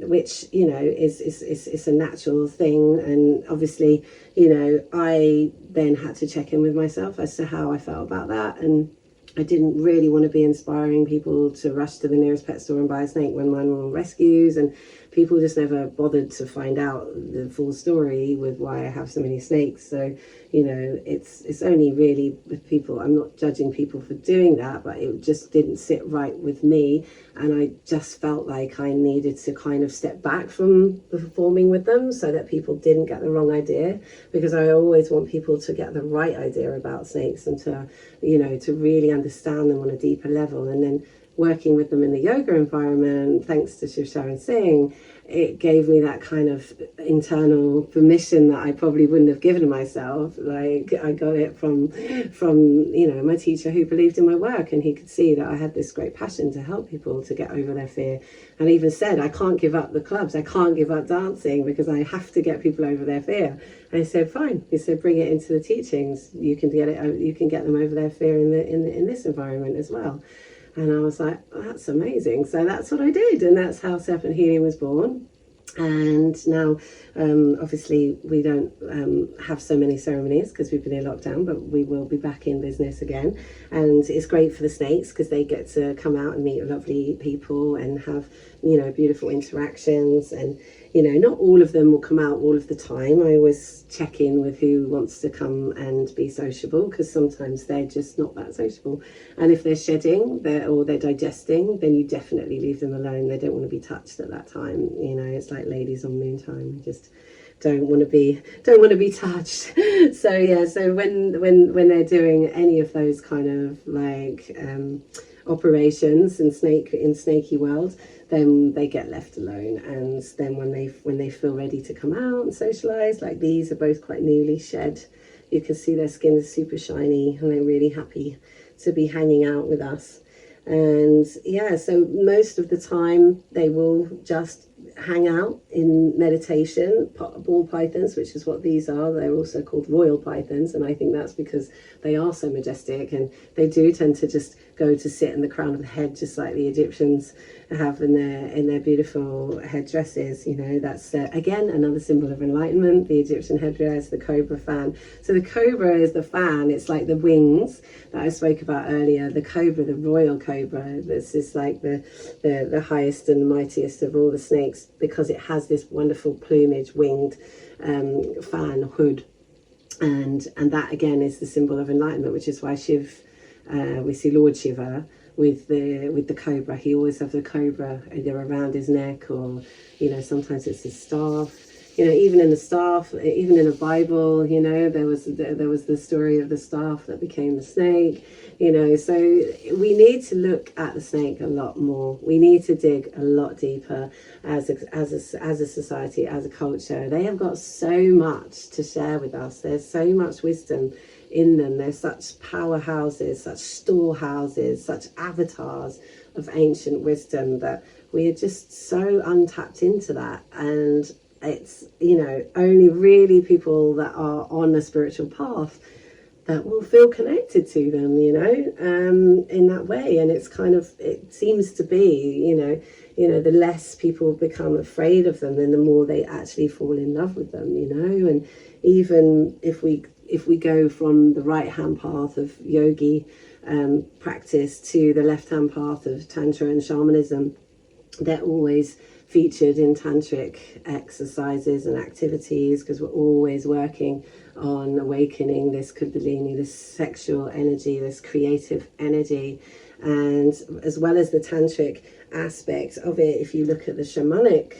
which, you know, is a natural thing. And obviously, you know, I then had to check in with myself as to how I felt about that. And I didn't really want to be inspiring people to rush to the nearest pet store and buy a snake when mine were on rescues, and people just never bothered to find out the full story with why I have so many snakes. So, you know, it's only really with people, I'm not judging people for doing that, but it just didn't sit right with me. And I just felt like I needed to kind of step back from performing with them, so that people didn't get the wrong idea, because I always want people to get the right idea about snakes, and to, you know, to really understand them on a deeper level. And then working with them in the yoga environment, thanks to Shiv Charan Singh, it gave me that kind of internal permission that I probably wouldn't have given myself. Like, I got it from you know, my teacher, who believed in my work, and he could see that I had this great passion to help people to get over their fear, and even said, I can't give up the clubs, I can't give up dancing, because I have to get people over their fear. And he said, fine. He said, bring it into the teachings. You can get them over their fear in this environment as well. And I was like, oh, that's amazing. So that's what I did, and that's how Serpent Healing was born. And now, obviously, we don't have so many ceremonies because we've been in lockdown, but we will be back in business again. And it's great for the snakes, because they get to come out and meet lovely people and have, you know, beautiful interactions. And, you know, not all of them will come out all of the time. I always check in with who wants to come and be sociable, because sometimes they're just not that sociable. And if they're shedding or they're digesting, then you definitely leave them alone. They don't want to be touched at that time. You know, it's like ladies on moon time. You just don't want to be touched. So yeah, so when they're doing any of those kind of like operations in snaky world, then they get left alone. And then when they feel ready to come out and socialize, like these are both quite newly shed, you can see their skin is super shiny, and they're really happy to be hanging out with us. And yeah, so most of the time they will just hang out in meditation. Ball pythons, which is what these are, they're also called royal pythons, and I think that's because they are so majestic, and they do tend to just go to sit in the crown of the head, just like the Egyptians have in their beautiful headdresses. You know, that's again another symbol of enlightenment, the Egyptian headdress, the cobra fan. So the cobra is the fan, it's like the wings that I spoke about earlier. The cobra, the royal cobra, this is like the highest and mightiest of all the snakes, because it has this wonderful plumage, winged fan hood, and that again is the symbol of enlightenment, which is why we see Lord Shiva with the cobra. He always has the cobra either around his neck, or you know, sometimes it's his staff. You know, even in the staff, even in the Bible, you know, there was the story of the staff that became the snake. You know, so we need to look at the snake a lot more. We need to dig a lot deeper as a society, as a culture. They have got so much to share with us. There's so much wisdom in them. They're such powerhouses, such storehouses, such avatars of ancient wisdom, that we are just so untapped into that. And it's, you know, only really people that are on a spiritual path that will feel connected to them, you know, in that way. And it's kind of, it seems to be, you know, the less people become afraid of them, then the more they actually fall in love with them, you know. And even if we go from the right hand path of yogi practice to the left hand path of tantra and shamanism, they're always featured in tantric exercises and activities, because we're always working on awakening this Kundalini, this sexual energy, this creative energy. And as well as the tantric aspect of it, if you look at the shamanic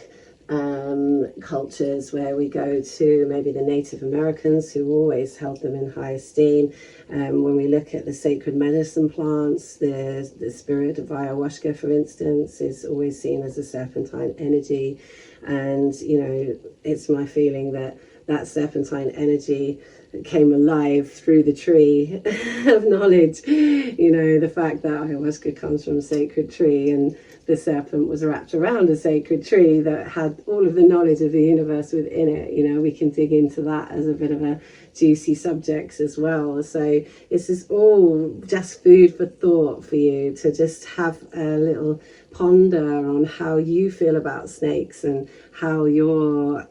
cultures, where we go to maybe the Native Americans, who always held them in high esteem. When we look at the sacred medicine plants, the spirit of ayahuasca, for instance, is always seen as a serpentine energy. And, you know, it's my feeling that that serpentine energy came alive through the tree of knowledge. You know, the fact that ayahuasca comes from a sacred tree, and the serpent was wrapped around a sacred tree that had all of the knowledge of the universe within it. You know, we can dig into that as a bit of a juicy subject as well. So this is all just food for thought for you to just have a little ponder on how you feel about snakes, and how your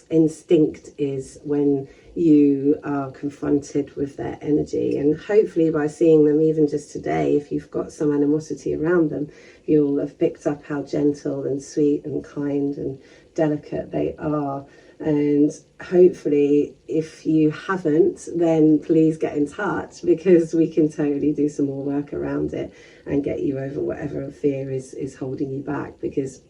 instinct is when you are confronted with their energy. And hopefully by seeing them even just today, if you've got some animosity around them, you'll have picked up how gentle and sweet and kind and delicate they are. And hopefully, if you haven't, then please get in touch, because we can totally do some more work around it and get you over whatever fear is holding you back. Because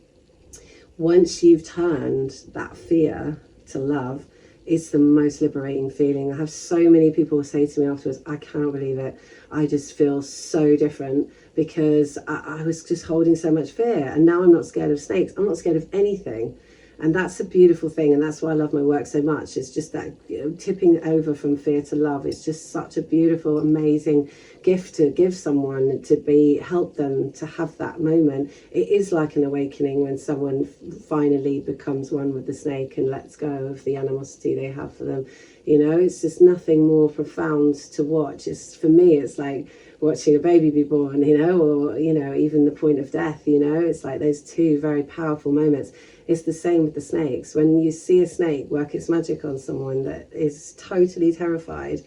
once you've turned that fear to love, it's the most liberating feeling. I have so many people say to me afterwards, I can't believe it. I just feel so different, because I was just holding so much fear, and now I'm not scared of snakes. I'm not scared of anything. And that's a beautiful thing, and that's why I love my work so much. It's just that, you know, tipping over from fear to love. It's just such a beautiful, amazing gift to give someone, to help them to have that moment. It is like an awakening when someone finally becomes one with the snake and lets go of the animosity they have for them. You know, it's just nothing more profound to watch. It's, for me, it's like watching a baby be born, you know, or, you know, even the point of death, you know. It's like those two very powerful moments. It's the same with the snakes. When you see a snake work its magic on someone that is totally terrified,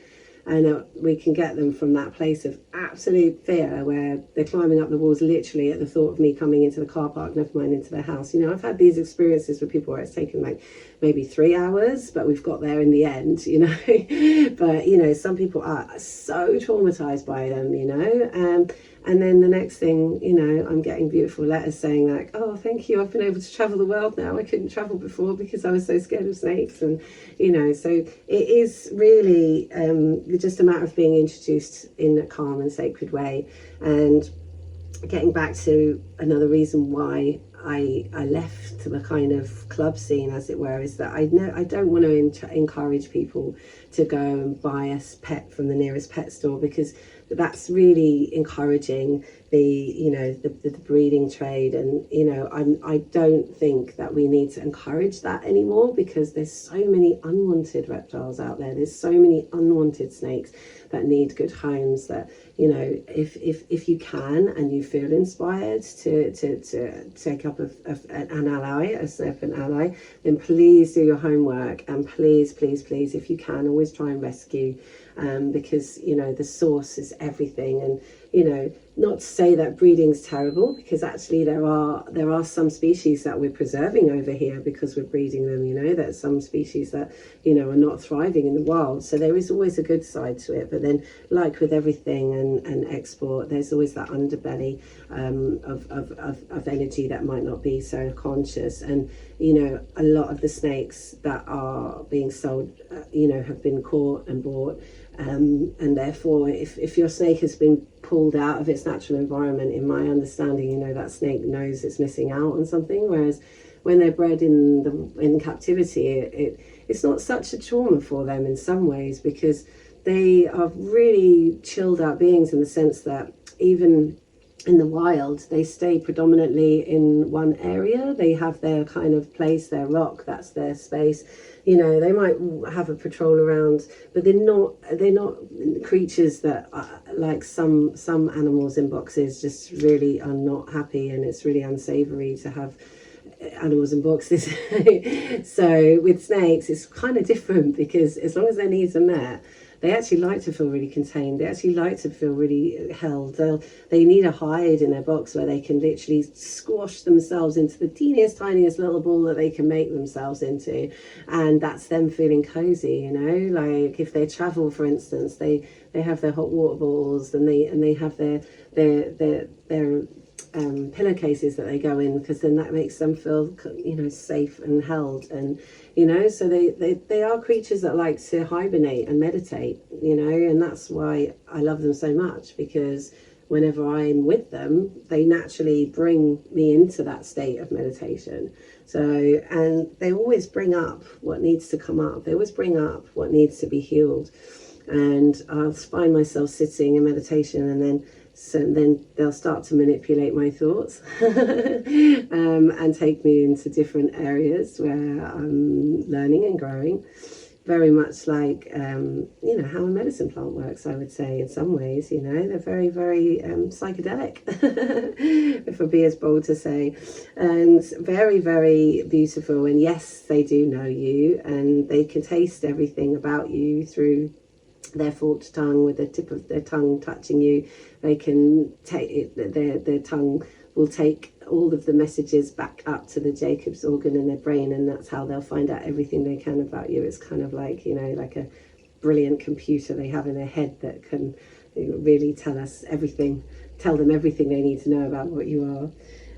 and we can get them from that place of absolute fear, where they're climbing up the walls literally at the thought of me coming into the car park, never mind into their house. You know, I've had these experiences with people where it's taken like maybe 3 hours, but we've got there in the end, you know. But, you know, some people are so traumatized by them, you know. And then the next thing, you know, I'm getting beautiful letters saying like, oh, thank you, I've been able to travel the world now. I couldn't travel before because I was so scared of snakes. And, you know, so it is really just a matter of being introduced in a calm and sacred way. And getting back to another reason why I left the kind of club scene, as it were, is that I don't want to encourage people to go and buy a pet from the nearest pet store, because that's really encouraging the breeding trade. And I don't think that we need to encourage that anymore, because there's so many unwanted reptiles out there. There's so many unwanted snakes that need good homes, that if you can and you feel inspired to take up an ally, a serpent ally, then please do your homework, and please, if you can, always try and rescue, because the source is everything. And not to say that breeding's terrible, because actually there are some species that we're preserving over here because we're breeding them. There's some species that are not thriving in the wild, so there is always a good side to it. But then, like with everything and export, there's always that underbelly of energy that might not be so conscious. And a lot of the snakes that are being sold have been caught and bought, and therefore if your snake has been pulled out of its natural environment, in my understanding, that snake knows it's missing out on something. Whereas when they're bred in captivity, it's not such a trauma for them in some ways, because they are really chilled out beings, in the sense that even in the wild, they stay predominantly in one area. They have their kind of place, their rock, that's their space. They might have a patrol around, but they're not creatures that are, like some animals in boxes, just really are not happy, and it's really unsavory to have animals in boxes. So with snakes, it's kind of different, because as long as their needs are met, they actually like to feel really contained. They actually like to feel really held. They need a hide in their box where they can literally squash themselves into the teeniest, tiniest little ball that they can make themselves into. And that's them feeling cozy, like if they travel, for instance, they have their hot water balls, and they have their pillowcases that they go in, because then that makes them feel safe and held. And so they are creatures that like to hibernate and meditate, and that's why I love them so much, because whenever I'm with them, they naturally bring me into that state of meditation. So, and they always bring up what needs to come up. They always bring up what needs to be healed. And I'll find myself sitting in meditation, and then they'll start to manipulate my thoughts and take me into different areas where I'm learning and growing. Very much like, how a medicine plant works, I would say, in some ways. They're very, very psychedelic, if I'd be as bold to say, and very, very beautiful. And yes, they do know you, and they can taste everything about you through their forked tongue, with the tip of their tongue touching you. They can take it, their tongue will take all of the messages back up to the Jacob's organ in their brain, and that's how they'll find out everything they can about you. It's kind of like, like a brilliant computer they have in their head that can really tell them everything they need to know about what you are.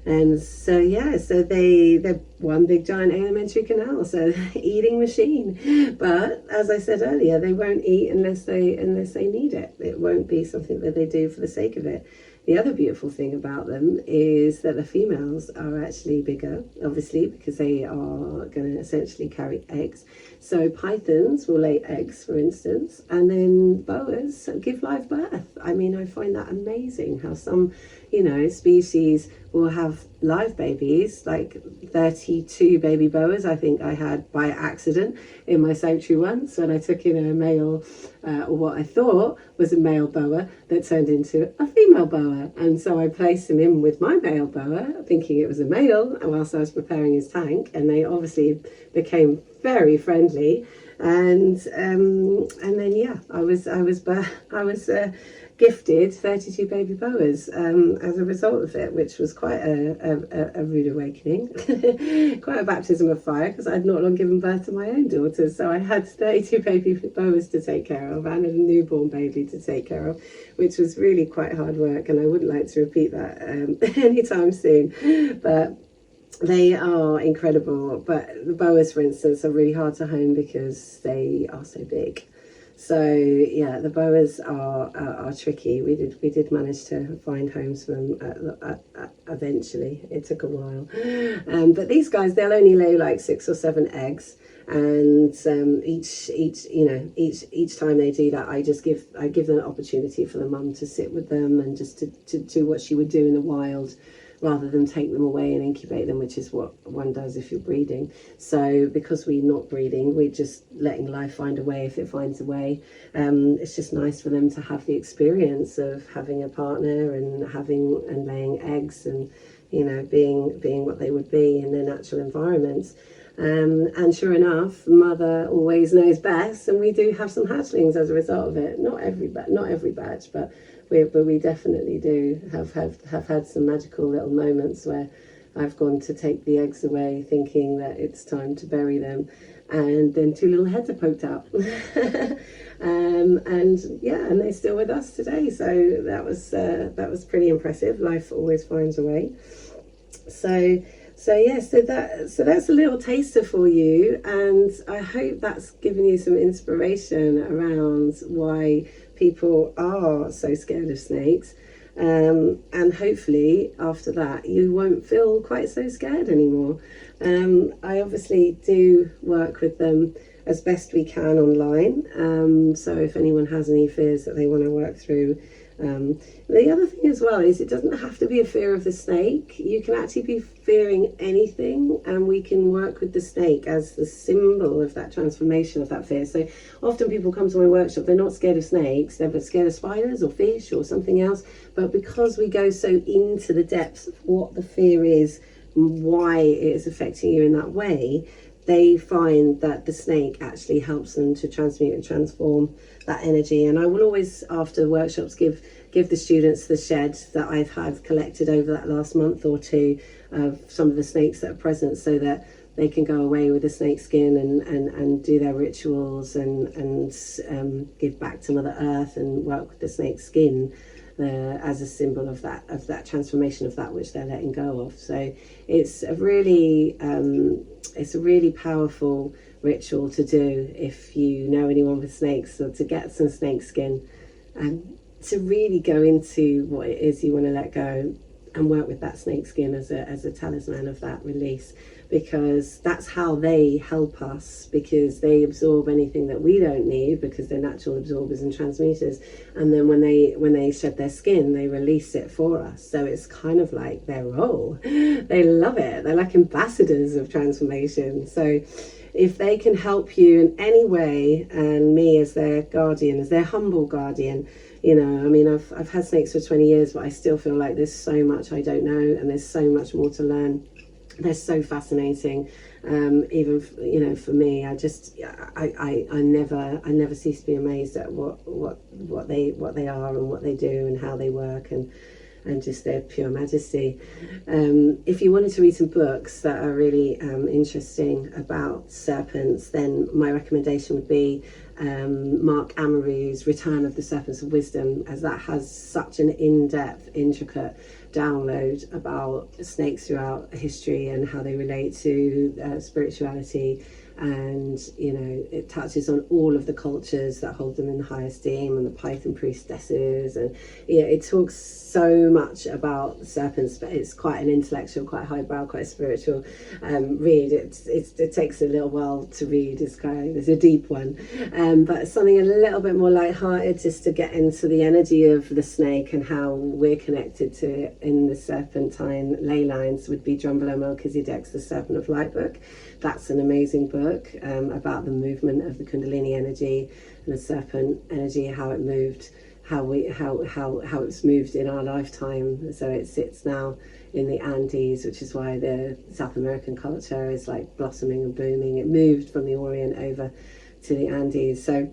And so so they're one big giant alimentary canal, so eating machine. But as I said earlier, they won't eat unless they need it. It won't be something that they do for the sake of it. The other beautiful thing about them is that the females are actually bigger, obviously, because they are going to essentially carry eggs. So pythons will lay eggs, for instance, and then boas give live birth. I mean, I find that amazing how some, species will have live babies, like 32 baby boas I think I had by accident in my sanctuary once, when I took in a male, or what I thought was a male boa that turned into a female boa. And so I placed him in with my male boa, thinking it was a male, whilst I was preparing his tank, and they obviously became very friendly. And then I was gifted 32 baby boas as a result of it, which was quite a rude awakening, quite a baptism of fire, because I'd not long given birth to my own daughters. So I had 32 baby boas to take care of, and a newborn baby to take care of, which was really quite hard work, and I wouldn't like to repeat that anytime soon. But they are incredible. But the boas, for instance, are really hard to home because they are so big. So yeah, the boas are tricky. We did manage to find homes for them eventually. It took a while, but these guys, they'll only lay like 6 or 7 eggs, and each time they do that, I give them an opportunity for the mum to sit with them and just to do what she would do in the wild, rather than take them away and incubate them, which is what one does if you're breeding. So because we're not breeding, we're just letting life find a way if it finds a way. It's just nice for them to have the experience of having a partner and laying eggs, and being what they would be in their natural environments. And sure enough, mother always knows best, and we do have some hatchlings as a result of it. Not every batch, but we definitely do have had some magical little moments where I've gone to take the eggs away, thinking that it's time to bury them, and then 2 little heads are poked out. And they're still with us today. So that was pretty impressive. Life always finds a way. So that's a little taster for you, and I hope that's given you some inspiration around why people are so scared of snakes, and hopefully after that you won't feel quite so scared anymore. I obviously do work with them as best we can online, so if anyone has any fears that they want to work through. The other thing as well is it doesn't have to be a fear of the snake. You can actually be fearing anything, and we can work with the snake as the symbol of that transformation of that fear. So often people come to my workshop, they're not scared of snakes, they're scared of spiders or fish or something else, but because we go so into the depths of what the fear is, why it is affecting you in that way, they find that the snake actually helps them to transmute and transform that energy. And I will always, after workshops, give the students the shed that I've had collected over that last month or two of some of the snakes that are present, so that they can go away with the snake skin and do their rituals and give back to Mother Earth and work with the snake skin as a symbol of that transformation of that which they're letting go of. So it's a really powerful ritual to do if you know anyone with snakes, or to get some snake skin and to really go into what it is you want to let go, and work with that snake skin as a talisman of that release, because that's how they help us, because they absorb anything that we don't need, because they're natural absorbers and transmuters, and then when they shed their skin, they release it for us. So it's kind of like their role. They love it. They're like ambassadors of transformation. So if they can help you in any way, and me as their guardian, as their humble guardian, I mean, I've had snakes for 20 years, but I still feel like there's so much I don't know, and there's so much more to learn. They're so fascinating. Even for me, I never cease to be amazed at what they are and what they do and how they work, and just their pure majesty. If you wanted to read some books that are really interesting about serpents, then my recommendation would be Mark Amaru's Return of the Serpents of Wisdom, as that has such an in-depth, intricate download about snakes throughout history and how they relate to spirituality. And it touches on all of the cultures that hold them in high esteem, and the Python priestesses, and it talks so much about serpents, but it's quite an intellectual, quite highbrow, quite spiritual read. It takes a little while to read. There's a deep one, but something a little bit more lighthearted, just to get into the energy of the snake and how we're connected to it in the serpentine ley lines, would be Drumbelow Melchizedek's The Serpent of Light book. That's an amazing book about the movement of the Kundalini energy and the serpent energy, how it moved, how it's moved in our lifetime. So it sits now in the Andes, which is why the South American culture is like blossoming and blooming. It moved from the Orient over to the Andes. So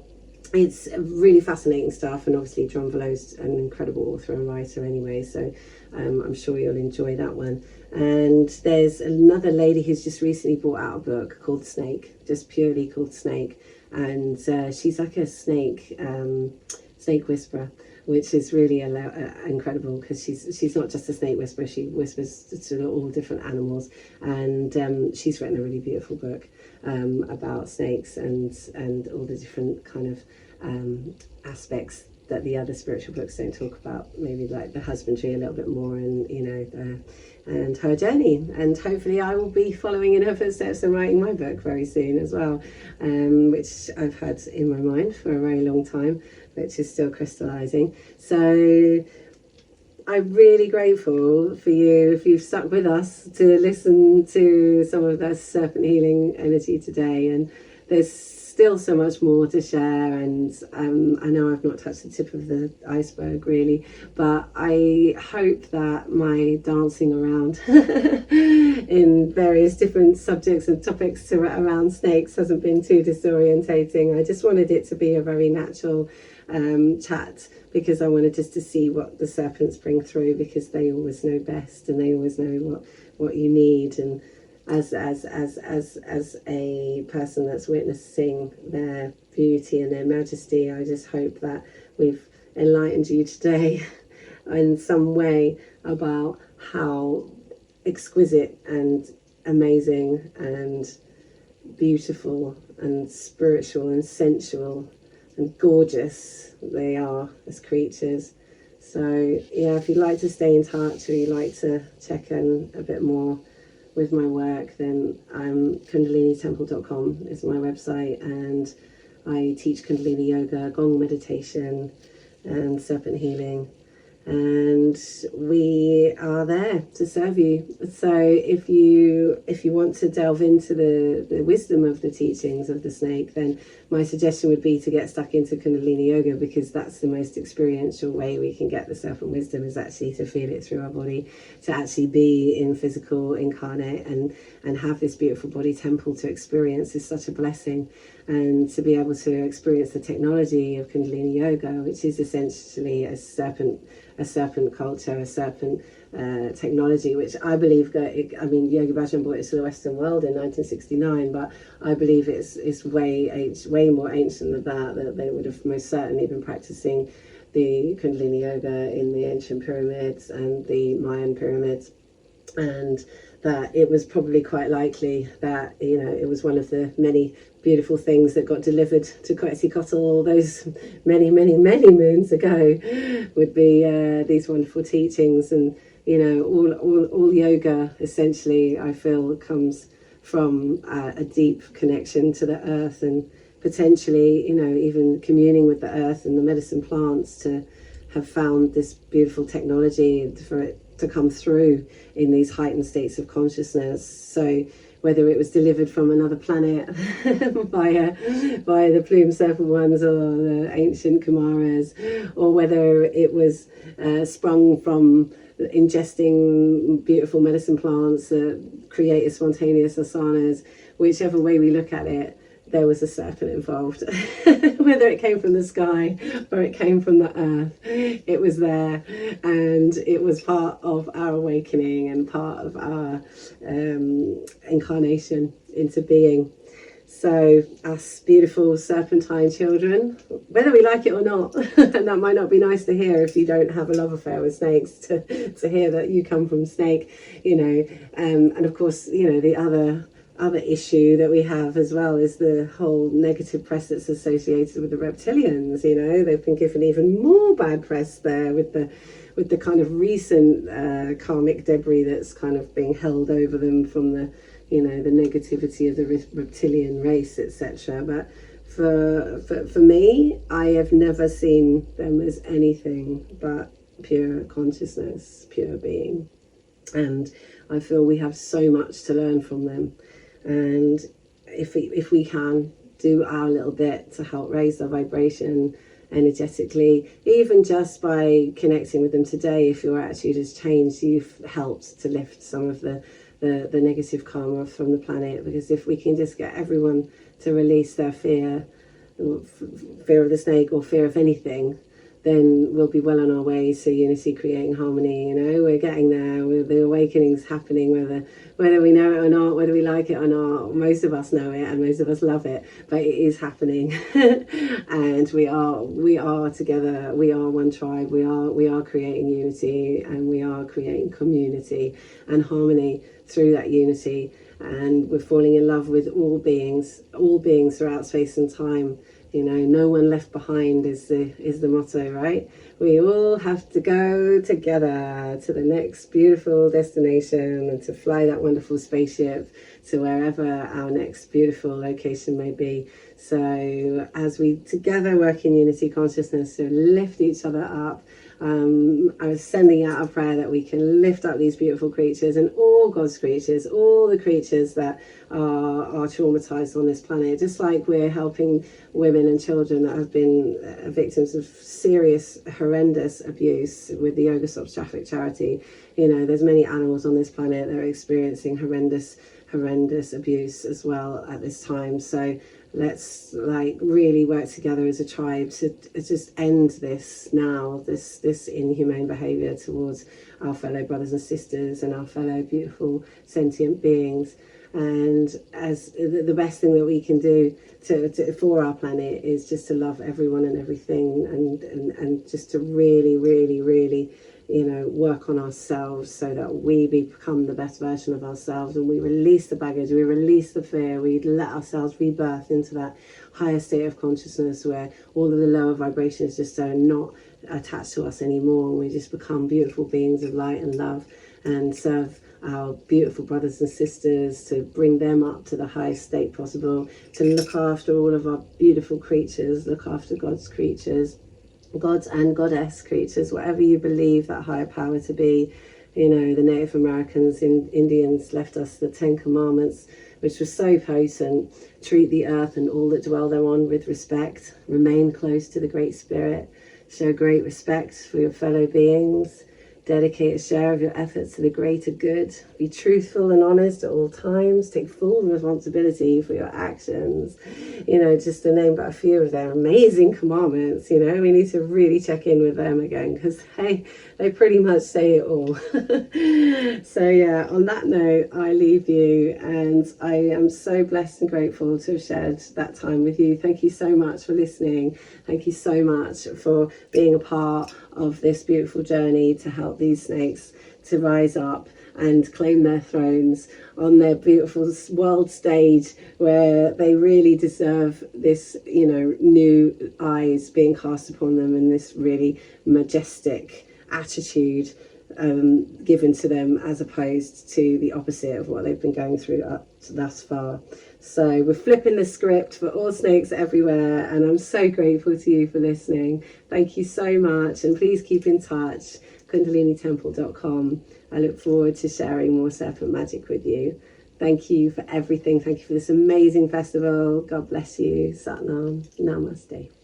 it's really fascinating stuff, and obviously Drumvelow's an incredible author and writer anyway, so I'm sure you'll enjoy that one. And there's another lady who's just recently brought out a book called Snake, just purely called Snake, and she's like a snake whisperer, which is really incredible, because she's not just a snake whisperer, she whispers to all different animals, and she's written a really beautiful book about snakes and all the different kind of aspects that the other spiritual books don't talk about, maybe like the husbandry a little bit more, and and her journey. And hopefully I will be following in her footsteps and writing my book very soon as well, which I've had in my mind for a very long time, which is still crystallizing. So I'm really grateful for you if you've stuck with us to listen to some of that serpent healing energy today. And there's still so much more to share, and I know I've not touched the tip of the iceberg really, but I hope that my dancing around in various different subjects and topics around snakes hasn't been too disorientating. I just wanted it to be a very natural chat, because I wanted just to see what the serpents bring through, because they always know best and they always know what you need. And as a person that's witnessing their beauty and their majesty, I just hope that we've enlightened you today in some way about how exquisite and amazing and beautiful and spiritual and sensual and gorgeous they are as creatures. So yeah, if you'd like to stay in touch, or you'd like to check in a bit more with my work, then kundalinitemple.com is my website, and I teach Kundalini Yoga, gong meditation and serpent healing, and we are there to serve you. So if you want to delve into the wisdom of the teachings of the snake, then my suggestion would be to get stuck into Kundalini Yoga, because that's the most experiential way we can get the serpent wisdom, is actually to feel it through our body, to actually be in physical incarnate and have this beautiful body temple to experience is such a blessing. And to be able to experience the technology of Kundalini Yoga, which is essentially a serpent culture, a serpent technology, which I believe, Yogi Bhajan brought it to the Western world in 1969, but I believe it's way more ancient than that they would have most certainly been practicing the Kundalini Yoga in the ancient pyramids and the Mayan pyramids, and that it was probably quite likely that it was one of the many beautiful things that got delivered to Quetzalcoatl all those many moons ago, would be these wonderful teachings. And all yoga essentially, I feel, comes from a deep connection to the earth, and potentially even communing with the earth and the medicine plants, to have found this beautiful technology for it to come through in these heightened states of consciousness. So whether it was delivered from another planet via the Plumed Serpent ones, or the ancient Kumaras, or whether it was sprung from ingesting beautiful medicine plants that create spontaneous asanas, whichever way we look at it, there was a serpent involved. Whether it came from the sky or it came from the earth, it was there, and it was part of our awakening and part of our incarnation into being. So us beautiful serpentine children, whether we like it or not, and that might not be nice to hear if you don't have a love affair with snakes, to hear that you come from snake, and of course, the other issue that we have as well is the whole negative press that's associated with the reptilians. They've been given even more bad press there with the kind of recent karmic debris that's kind of being held over them from the the negativity of the reptilian race, etc. But for me, I have never seen them as anything but pure consciousness, pure being, and I feel we have so much to learn from them. And if we can do our little bit to help raise our vibration energetically, even just by connecting with them today, if your attitude has changed, you've helped to lift some of the negative karma from the planet. Because if we can just get everyone to release their fear of the snake, or fear of anything, then we'll be well on our way to unity, creating harmony. We're getting there. The awakening's happening, whether we know it or not, whether we like it or not. Most of us know it, and most of us love it, but it is happening. And we are together. We are one tribe. We are creating unity, and we are creating community and harmony through that unity. And we're falling in love with all beings throughout space and time, You know, no one left behind is the motto, right? We all have to go together to the next beautiful destination and to fly that wonderful spaceship to wherever our next beautiful location may be. So as we together work in unity consciousness to lift each other up, I was sending out a prayer that we can lift up these beautiful creatures and all God's creatures, all the creatures that are traumatized on this planet, just like we're helping women and children that have been victims of serious, horrendous abuse with the Yoga Stops Traffic charity. You know, there's many animals on this planet that are experiencing horrendous abuse as well at this time. So let's really work together as a tribe to just end this now, this inhumane behavior towards our fellow brothers and sisters and our fellow beautiful sentient beings. And as the best thing that we can do for our planet is just to love everyone and everything, and just to really work on ourselves so that we become the best version of ourselves, and we release the baggage, we release the fear, we let ourselves rebirth into that higher state of consciousness where all of the lower vibrations just are not attached to us anymore, and we just become beautiful beings of light and love and serve our beautiful brothers and sisters, to bring them up to the highest state possible, to look after all of our beautiful creatures, look after God's creatures, gods and goddess creatures, whatever you believe that higher power to be. You know, the Native Americans and Indians left us the 10 Commandments, which was so potent. Treat the earth and all that dwell thereon with respect. Remain close to the Great Spirit. Show great respect for your fellow beings. Dedicate a share of your efforts to the greater good. Be truthful and honest at all times. Take full responsibility for your actions. You know, just to name but a few of their amazing commandments. You know, we need to really check in with them again, because they pretty much say it all. So yeah, on that note, I leave you, and I am so blessed and grateful to have shared that time with you. Thank you so much for listening. Thank you so much for being a part of this beautiful journey to help these snakes to rise up and claim their thrones on their beautiful world stage, where they really deserve this, you know, new eyes being cast upon them, and this really majestic attitude given to them, as opposed to the opposite of what they've been going through up to thus far. So we're flipping the script for all snakes everywhere, and I'm so grateful to you for listening. Thank you so much, and please keep in touch. KundaliniTemple.com. I look forward to sharing more serpent magic with you. Thank you for everything. Thank you for this amazing festival. God bless you. Satnam. Namaste.